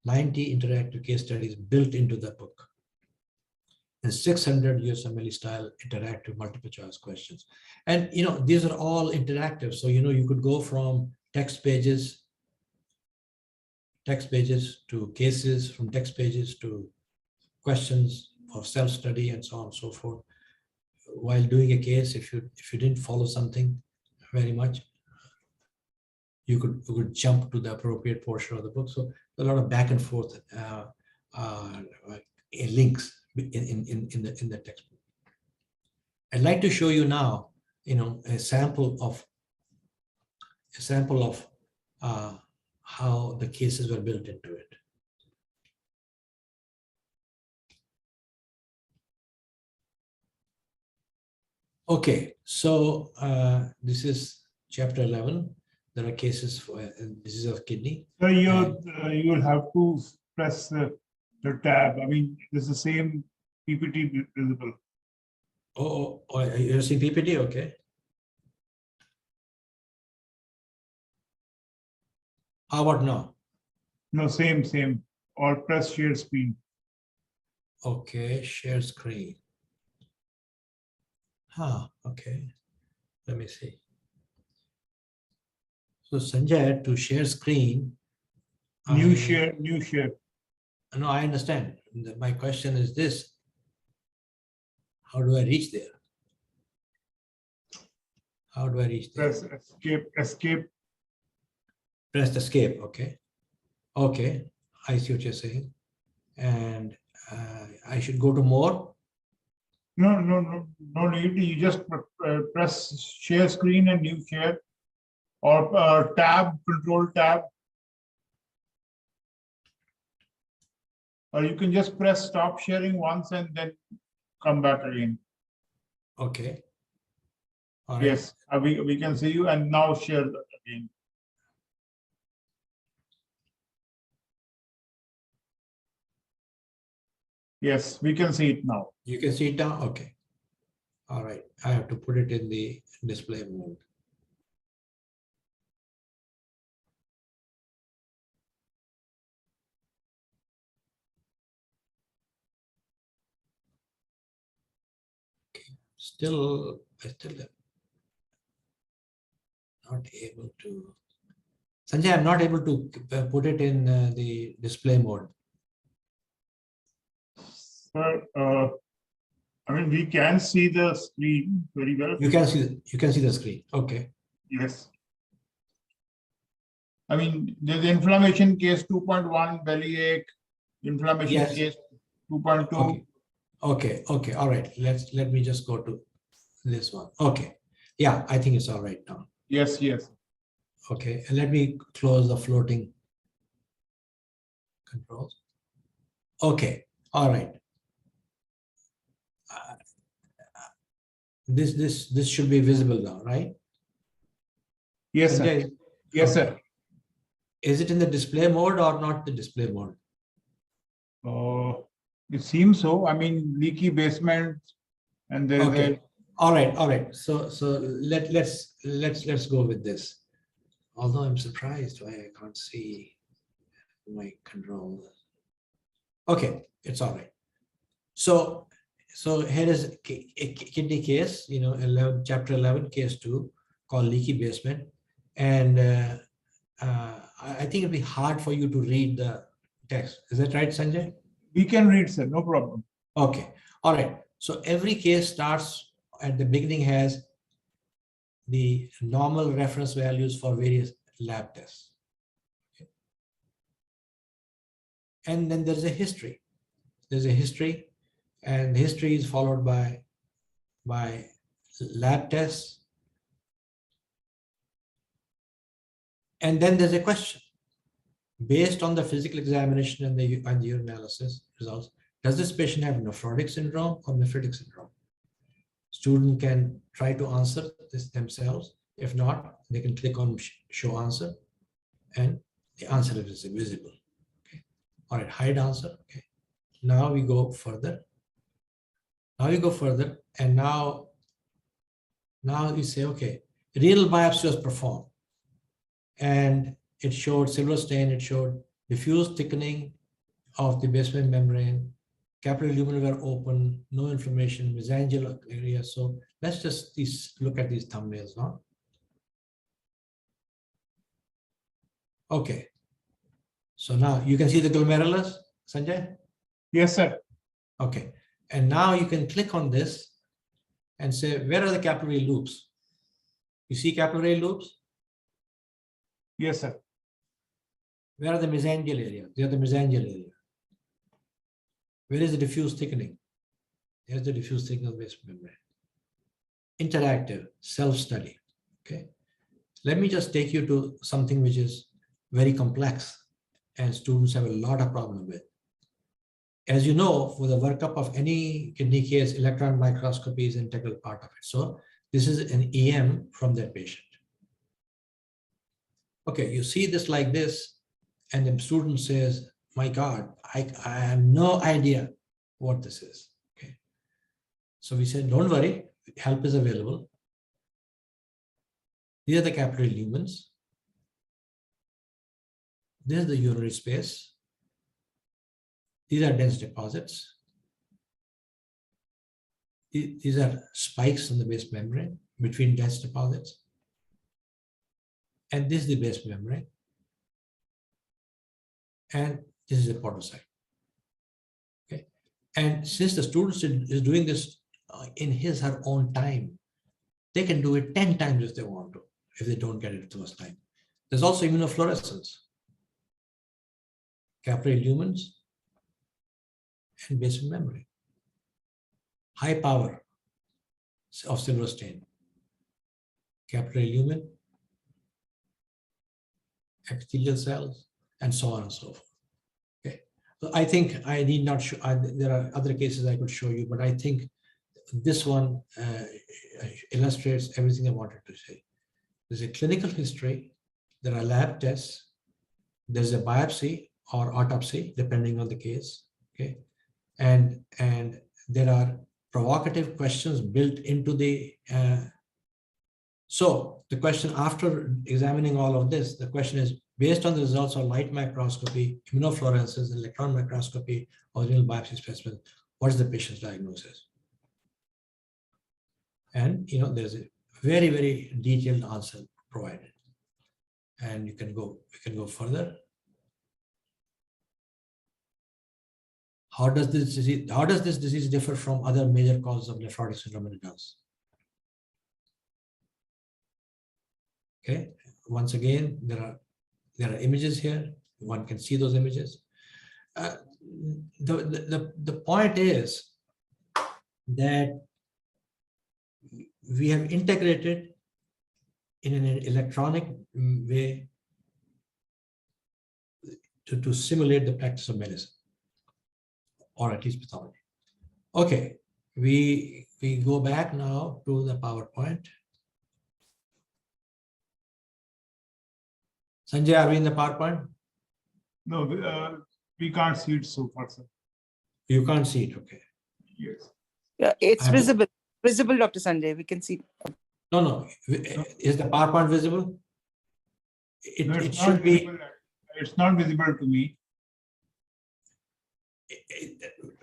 90 interactive case studies built into the book, and 600 USMLE style interactive multiple choice questions. And these are all interactive. So you could go from text pages to cases, from text pages to questions for self-study and so on and so forth. While doing a case, if you didn't follow something very much, you could jump to the appropriate portion of the book. So a lot of back and forth links in the textbook. I'd like to show you now, a sample of how the cases were built into it. Okay, so this is chapter 11. There are cases for disease of kidney. So you will have to press the tab. I mean, it's the same PPT visible. Oh, you're seeing PPT? Okay. How about now? No, same. Or press share screen. Okay, share screen. Okay. Let me see. So Sanjay, to share screen. New share. No, I understand. My question is this. How do I reach there? How do I reach there? Press escape. Press escape, okay. Okay, I see what you're saying. And I should go to more? No need. You just press share screen and new share, or tab, control tab. Or you can just press stop sharing once and then come back again. Okay. All right. Yes, we can see you, and now share that again. Yes, we can see it now. You can see it now? Okay. All right. I have to put it in the display mode. Okay. I still am not able to. Sanjay, I'm not able to put it in the display mode. Sir, I mean, we can see the screen very well. You can see the screen. Okay. Yes. I mean, there's inflammation case 2.1, bellyache, inflammation Yes. case 2.2. Okay. All right. Let me just go to This one. Okay. Yeah, I think it's all right now. Yes, yes. Okay, and let me close the floating controls. Okay, all right. This should be visible now, right? Yes, sir. Sanjay, Yes, okay. sir. Is it in the display mode or not the display mode? Oh, it seems so. I mean, leaky basement, and there is Okay. All right. So let's go with this. Although I'm surprised why I can't see my control. Okay, it's all right. So here is a kidney case, 11, chapter 11, case 2, called leaky basement. And I think it'd be hard for you to read the text. Is that right, Sanjay? we can read, sir. No problem. Okay. All right. So every case starts at the beginning has the normal reference values for various lab tests. Okay. And then there's a history. There's a history, and history is followed by lab tests. And then there's a question. Based on the physical examination and the urinalysis results, does this patient have nephrotic syndrome or nephritic syndrome? Student can try to answer this themselves. If not, they can click on show answer, and the answer is visible. Okay. All right, hide answer. Okay. Now we go further. And now you say, okay, renal biopsy was performed, and it showed silver stain. It showed diffuse thickening of the basement membrane. Capillary lumen were open, no inflammation, mesangial area. So let's just look at these thumbnails now. Okay. So now you can see the glomerulus, Sanjay? Yes, sir. Okay. And now you can click on this and say, where are the capillary loops? You see capillary loops? Yes, sir. Where are the mesangial area? They are the mesangial area. Where is the diffuse thickening? There's the diffuse thickening of the basement membrane. Interactive, self-study. Okay. Let me just take you to something which is very complex and students have a lot of problem with. As you know, for the workup of any kidney case, electron microscopy is an integral part of it. So this is an EM from that patient. Okay, you see this like this, and the student says, my God, I have no idea what this is. Okay. So we said, don't worry, help is available. These are the capillary lumens. This is the urinary space. These are dense deposits. These are spikes on the base membrane between dense deposits. And this is the base membrane. And this is a podocyte. Okay. And since the student is doing this in his or her own time, they can do it 10 times if they want to, if they don't get it the first time. There's also immunofluorescence, capillary lumens, and basement membrane. High power of silver stain, capillary lumen, epithelial cells, and so on and so forth. Okay, so I think I need not show. There are other cases I could show you, but I think this one illustrates everything I wanted to say. There's a clinical history. There are lab tests. There's a biopsy or autopsy, depending on the case. Okay, and there are provocative questions built into the. So the question after examining all of this, the question is based on the results of light microscopy, immunofluorescence, electron microscopy, or renal biopsy specimen, what is the patient's diagnosis? And there's a very, very detailed answer provided. And we can go further. How does this disease differ from other major causes of nephrotic syndrome in adults? Okay, once again, there are images here. One can see those images. The point is that we have integrated in an electronic way to simulate the practice of medicine, or at least pathology. Okay, we go back now to the PowerPoint. Sanjay, are we in the PowerPoint? No, we can't see it so far, sir. You can't see it, okay. Yes. Yeah, it's I have to- visible. Visible, Dr. Sanjay. We can see. No. Is the PowerPoint visible? No, It it's should not be. visible. It's not visible to me.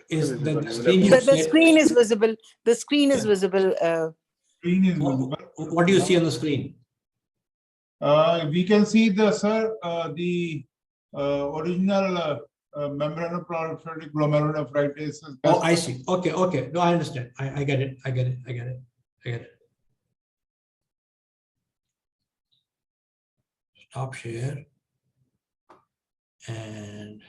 Is the Visible. screen? The screen is visible. The screen is visible. Screen is visible. What do you see on the screen? We can see the the original membranoproliferative glomerulonephritis. Oh, I see. Okay. No, I understand. I get it. Stop share. And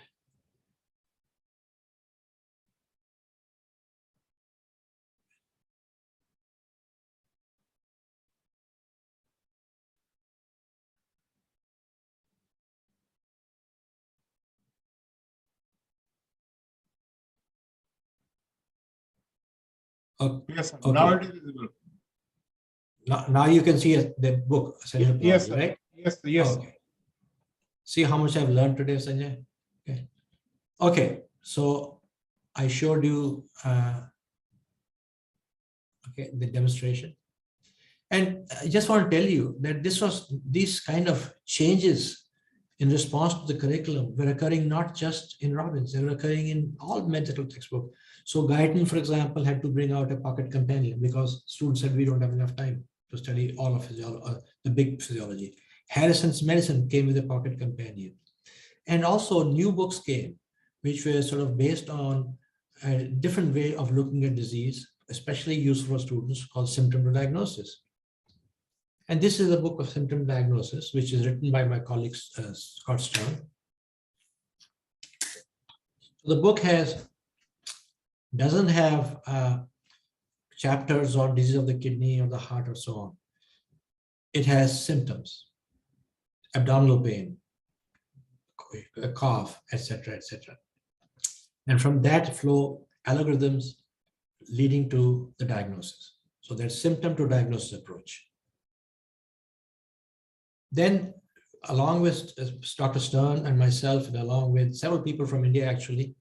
Yes, sir. Okay. Now it is visible. now you can see the book, Essential Yes, Pathology, sir. right? Yes. Okay. See how much I've learned today, Sanjay? Okay. So I showed you the demonstration. And I just want to tell you that these kind of changes in response to the curriculum were occurring not just in Robbins, they were occurring in all medical textbooks. So Guyton, for example, had to bring out a pocket companion because students said we don't have enough time to study all of the big physiology. Harrison's Medicine came with a pocket companion. And also new books came, which were sort of based on a different way of looking at disease, especially useful for students, called Symptom to Diagnosis. And this is a book of symptom diagnosis, which is written by my colleague, Scott Stern. The book doesn't have chapters on disease of the kidney or the heart or so on. It has symptoms, abdominal pain, a cough, etc., etc. And from that flow algorithms leading to the diagnosis. So there's symptom to diagnosis approach. Then, along with Dr. Stern and myself, and along with several people from India, actually,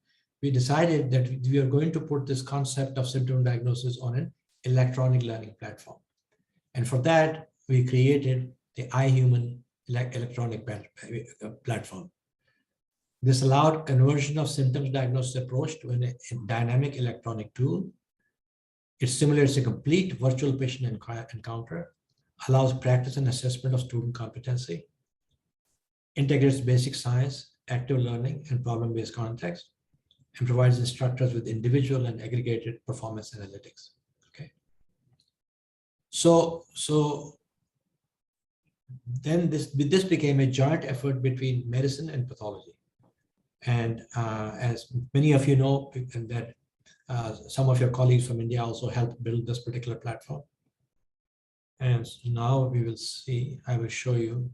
we decided that we are going to put this concept of symptom diagnosis on an electronic learning platform. And for that, we created the iHuman electronic platform. This allowed conversion of symptoms diagnosis approach to a dynamic electronic tool. It simulates a complete virtual patient encounter, allows practice and assessment of student competency, integrates basic science, active learning, and problem-based context, and provides instructors with individual and aggregated performance analytics. Okay. So then this became a joint effort between medicine and pathology. And as many of you know, that some of your colleagues from India also helped build this particular platform. And now we will see, I will show you.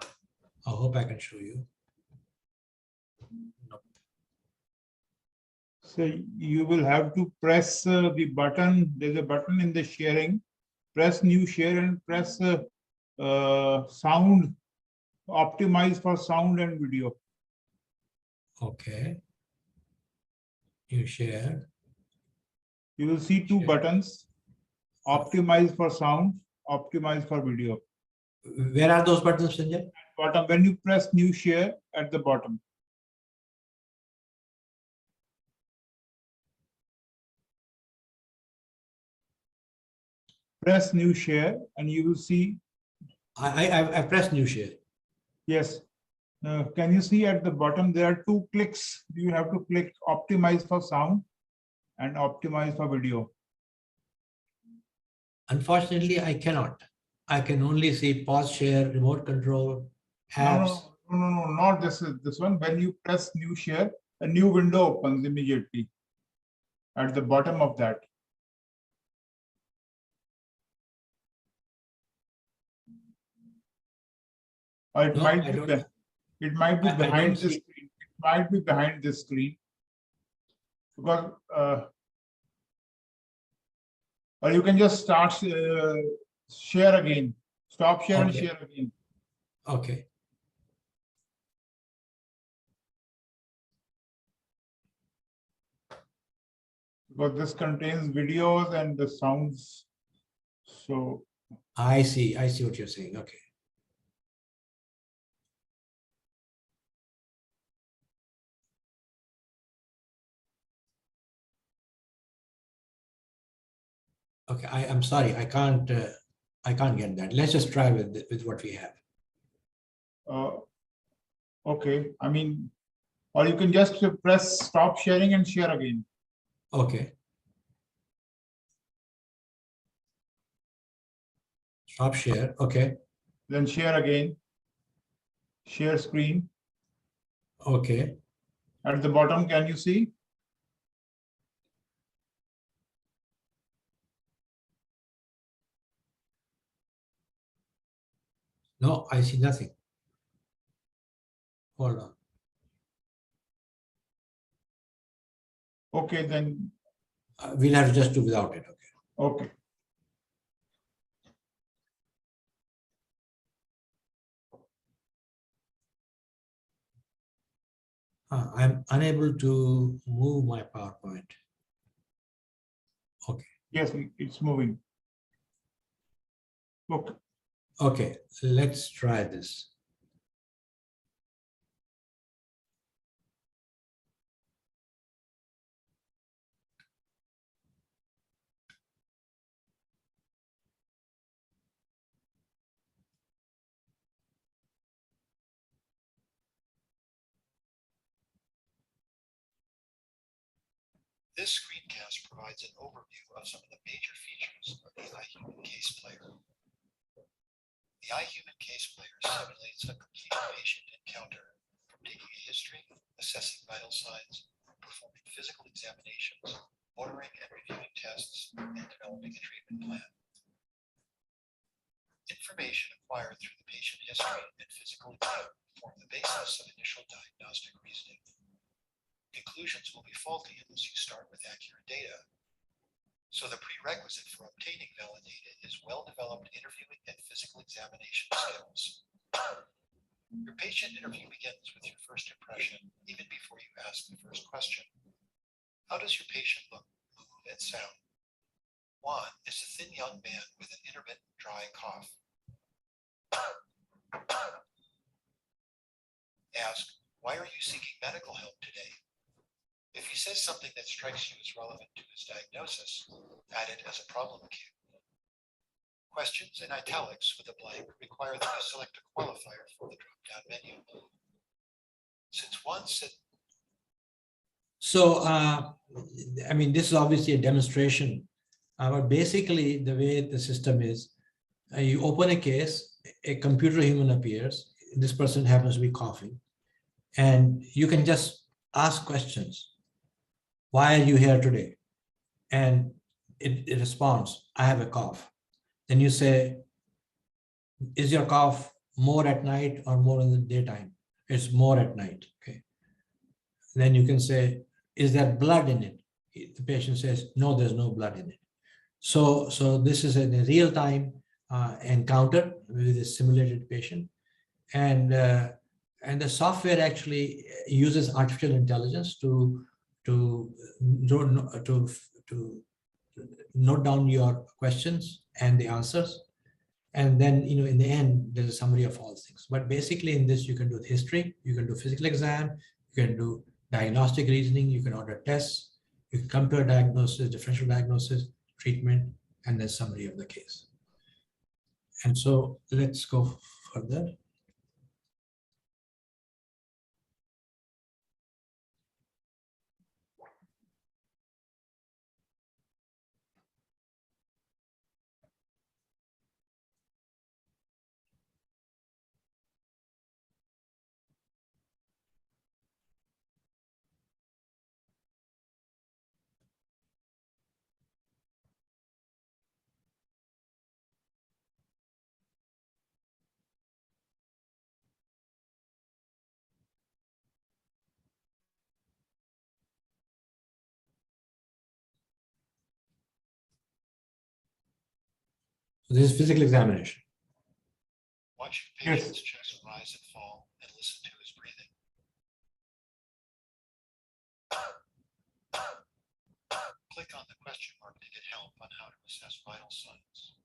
I hope I can show you. Nope. So you will have to press the button. There's a button in the sharing. Press new share and press sound, optimize for sound and video. Okay. You share. You will see two buttons, optimize for sound, optimize for video. Where are those buttons, Sanjay? Bottom, when you press new share at the bottom. Press new share and you will see. I pressed new share. Yes. Can you see at the bottom, there are two clicks. You have to click optimize for sound and optimize for video. Unfortunately, I cannot. I can only see pause share, remote control, apps. No, not this one. When you press new share, a new window opens immediately at the bottom of that. Or it No, might I be, don't. it might be I behind don't this see. screen. It might be behind this screen. Because, or you can just start, share again. Stop share and Okay. share again. Okay. Because this contains videos and the sounds. So, I see. I see what you're saying. Okay. Okay. I'm sorry. I can't get that. Let's just try with what we have. okay, I mean, or you can just press stop sharing and share again. Okay. Stop share. Okay. Then share again. Share screen. Okay. At the bottom, can you see? No, I see nothing. Hold on. Okay, then, We'll have to just do without it. Okay. okay. I'm unable to move my PowerPoint. Okay. Yes, it's moving. Okay. Okay. Let's try this. This screencast provides an overview of some of the major features of the iHuman Case Player. The iHuman Case Player simulates a complete patient encounter, from taking a history, assessing vital signs, performing physical examinations, ordering and reviewing tests, and developing a treatment plan. Information acquired through the patient history and physical exam form the basis of initial diagnostic reasoning. Conclusions will be faulty unless you start with accurate data. So the prerequisite for obtaining valid data is well-developed interviewing and physical examination skills. Your patient interview begins with your first impression, even before you ask the first question. How does your patient look, move, and sound? Juan is a thin young man with an intermittent dry cough. Ask, why are you seeking medical help today? If he says something that strikes you as relevant to his diagnosis, add it as a problem cue. Questions in italics with a blank require that you select a qualifier from the drop-down menu. Since one said, So, I mean, this is obviously a demonstration, but basically the way the system is, you open a case, a computer human appears, this person happens to be coughing, and you can just ask questions. Why are you here today? And it responds, I have a cough. Then you say, is your cough more at night or more in the daytime? It's more at night, okay. Then you can say, is there blood in it? The patient says, no, there's no blood in it. So this is a real-time encounter with a simulated patient. And the software actually uses artificial intelligence to note down your questions and the answers. And then, in the end, there's a summary of all things. But basically in this, you can do the history, you can do physical exam, you can do diagnostic reasoning, you can order tests, you can compare diagnosis, differential diagnosis, treatment, and then summary of the case. And so let's go further. This is physical examination. Watch Yes. your patient's chest rise and fall and listen to his breathing. Click on the question mark to get help on how to assess vital signs.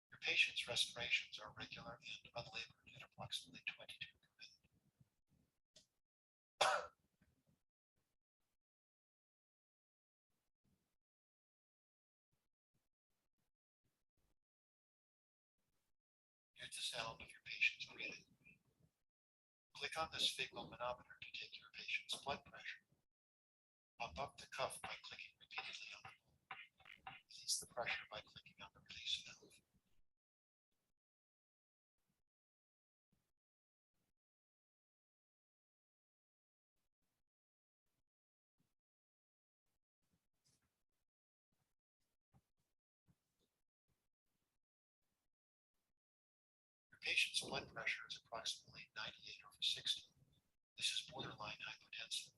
Your patient's respirations are regular and unlabored at approximately 22 per minute. Here's the sound of your patient's breathing. Click on the sphygmomanometer to take your patient's blood pressure. Pump up the cuff by clicking repeatedly on the ball. Release the pressure by clicking on the release valve. Your patient's blood pressure is approximately 98/60. This is borderline hypotensive.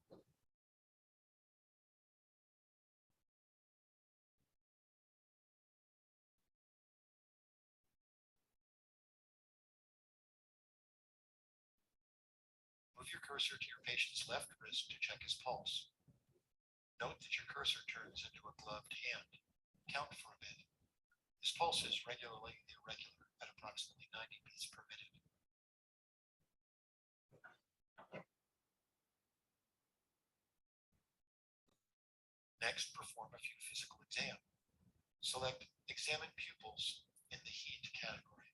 Move your cursor to your patient's left wrist to check his pulse. Note that your cursor turns into a gloved hand. Count for a bit. His pulse is regularly irregular at approximately 90 beats per minute. Next, perform a few physical exams. Select Examine Pupils in the Heat category.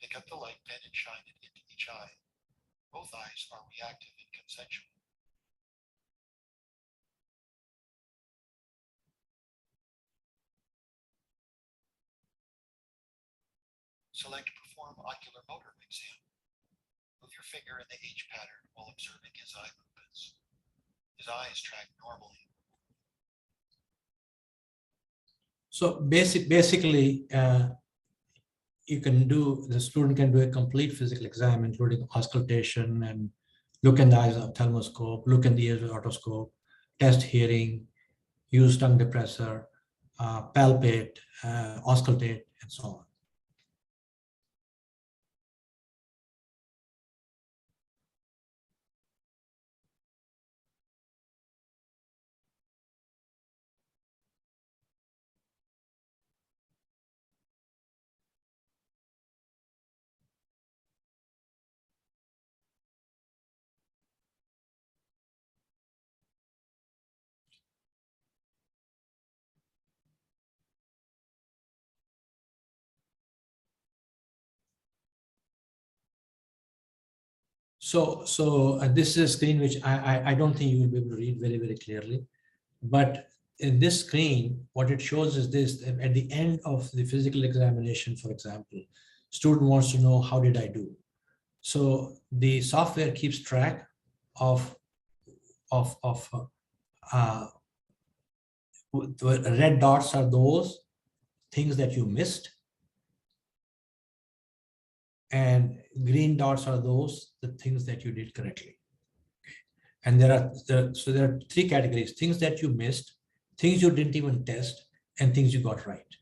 Pick up the light pen and shine it into each eye. Both eyes are reactive and consensual. Select Perform Ocular Motor Exam. Move your finger in the H pattern while observing his eye movements. His eyes track normally. So basically, the student can do a complete physical exam, including auscultation and look in the eyes of ophthalmoscope, look in the ears with otoscope, test hearing, use tongue depressor, palpate, auscultate, and so on. So this is a screen which I don't think you will be able to read very, very clearly. But in this screen, what it shows is this: at the end of the physical examination, for example, student wants to know, how did I do? So the software keeps track of the red dots are those things that you missed, and green dots are the things that you did correctly. And there are three categories: things that you missed, things you didn't even test, and things you got right.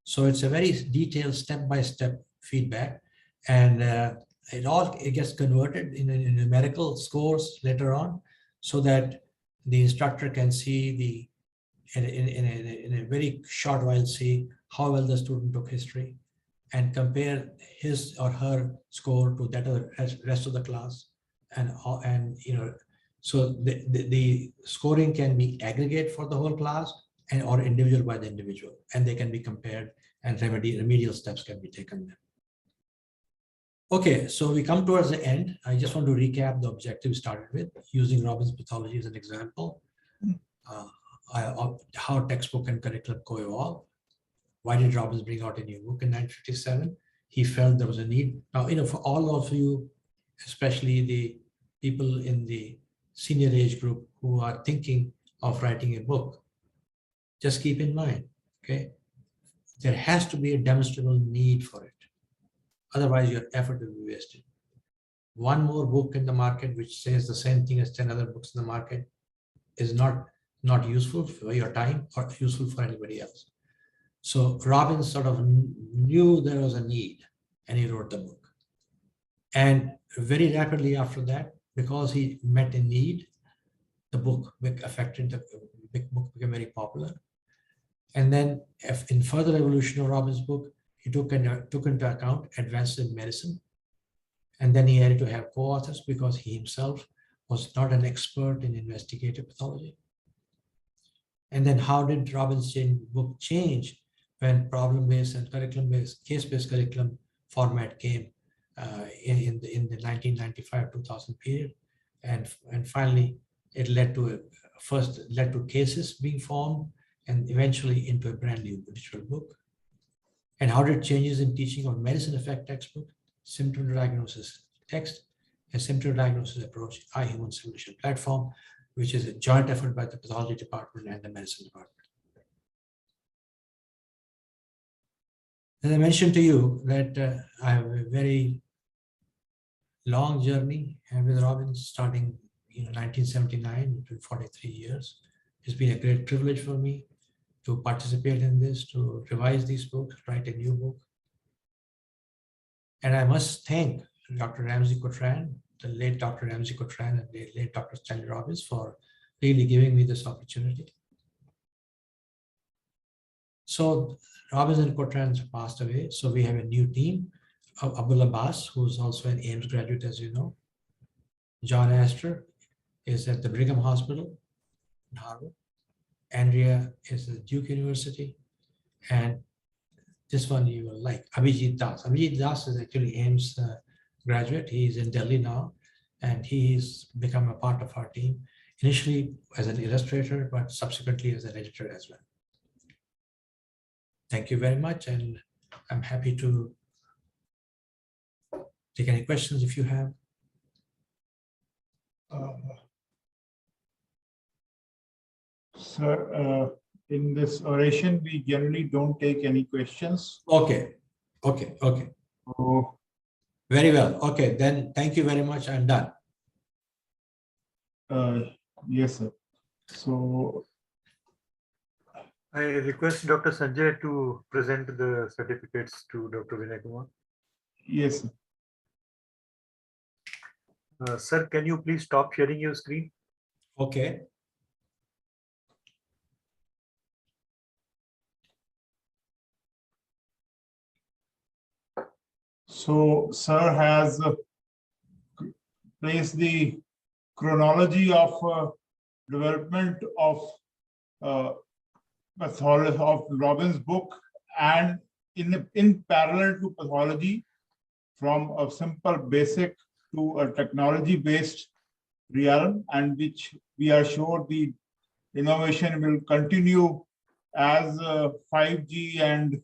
So it's a very detailed step-by-step feedback, and it gets converted in numerical scores later on, so that the instructor can see in a very short while see how well the student took history, and compare his or her score to that of the rest of the class, and so the scoring can be aggregate for the whole class and or individual by the individual, and they can be compared, and remedial steps can be taken then. Okay, so we come towards the end. I just want to recap the objective we started with, using Robbins pathology as an example. How textbook and curriculum co-evolve. Why did Robbins bring out a new book in 1957? He felt there was a need. Now, for all of you, especially the people in the senior age group who are thinking of writing a book, just keep in mind, okay, there has to be a demonstrable need for it. Otherwise, your effort will be wasted. One more book in the market which says the same thing as 10 other books in the market is not not useful for your time or useful for anybody else. So Robbins sort of knew there was a need and he wrote the book. And very rapidly after that, because he met a need, the book became very popular. And then in further evolution of Robbins' book, he took into account advances in medicine. And then he had to have co-authors because he himself was not an expert in investigative pathology. And then how did Robbins' book change when problem-based and curriculum-based, case-based curriculum format came in the 1995-2000 period? And finally, it led to cases being formed and eventually into a brand new digital book. And how did changes in teaching of medicine affect textbook, symptom diagnosis text, and symptom diagnosis approach, iHuman simulation platform, which is a joint effort by the pathology department and the medicine department. As I mentioned to you that I have a very long journey with Robbins, starting 1979, to 43 years. It's been a great privilege for me to participate in this, to revise these books, write a new book. And I must thank Dr. Ramsey Cotran, the late Dr. Ramsey Cotran and the late Dr. Stanley Robbins for really giving me this opportunity. So Robbins and Cotran passed away. So we have a new team of Abdul Abbas, who's also an Ames graduate, as you know. John Astor is at the Brigham Hospital in Harvard. Andrea is at Duke University. And this one you will like, Abhijit Das. Abhijit Das is actually Ames graduate. He is in Delhi now, and he's become a part of our team, initially as an illustrator, but subsequently as an editor as well. Thank you very much, and I'm happy to take any questions if you have. Sir, in this oration, we generally don't take any questions. Okay. So, Very well. Okay, then thank you very much. I'm done. yes, sir. So, I request Dr. Sanjay to present the certificates to Dr. Vinay Kumar. yes, sir. Sir, can you please stop sharing your screen? Okay. So, sir has placed the chronology of development of pathology of Robbins' book, and in parallel to pathology, from a simple basic to a technology-based realm, and which we are sure the innovation will continue as 5G and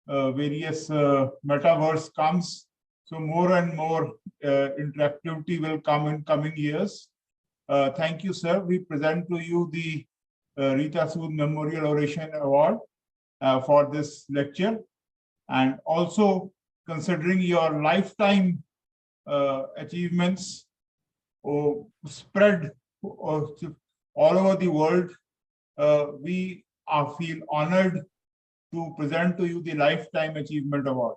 various metaverse comes. So more and more interactivity will come in coming years. Thank you, sir. We present to you the Rita Sood Memorial Oration Award for this lecture, and also considering your lifetime achievements spread all over the world, we feel honored to present to you the Lifetime Achievement Award.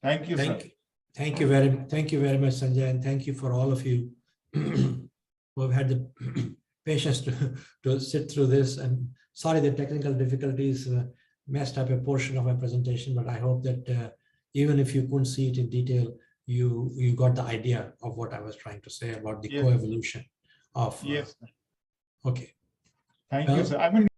Thank you, sir. Thank you very much, Sanjay, and thank you for all of you who have had the patience to sit through this. And sorry, the technical difficulties messed up a portion of my presentation, but I hope that even if you couldn't see it in detail, you got the idea of what I was trying to say about the Yes. co-evolution of. Yes. Okay. Thank you, sir. I mean,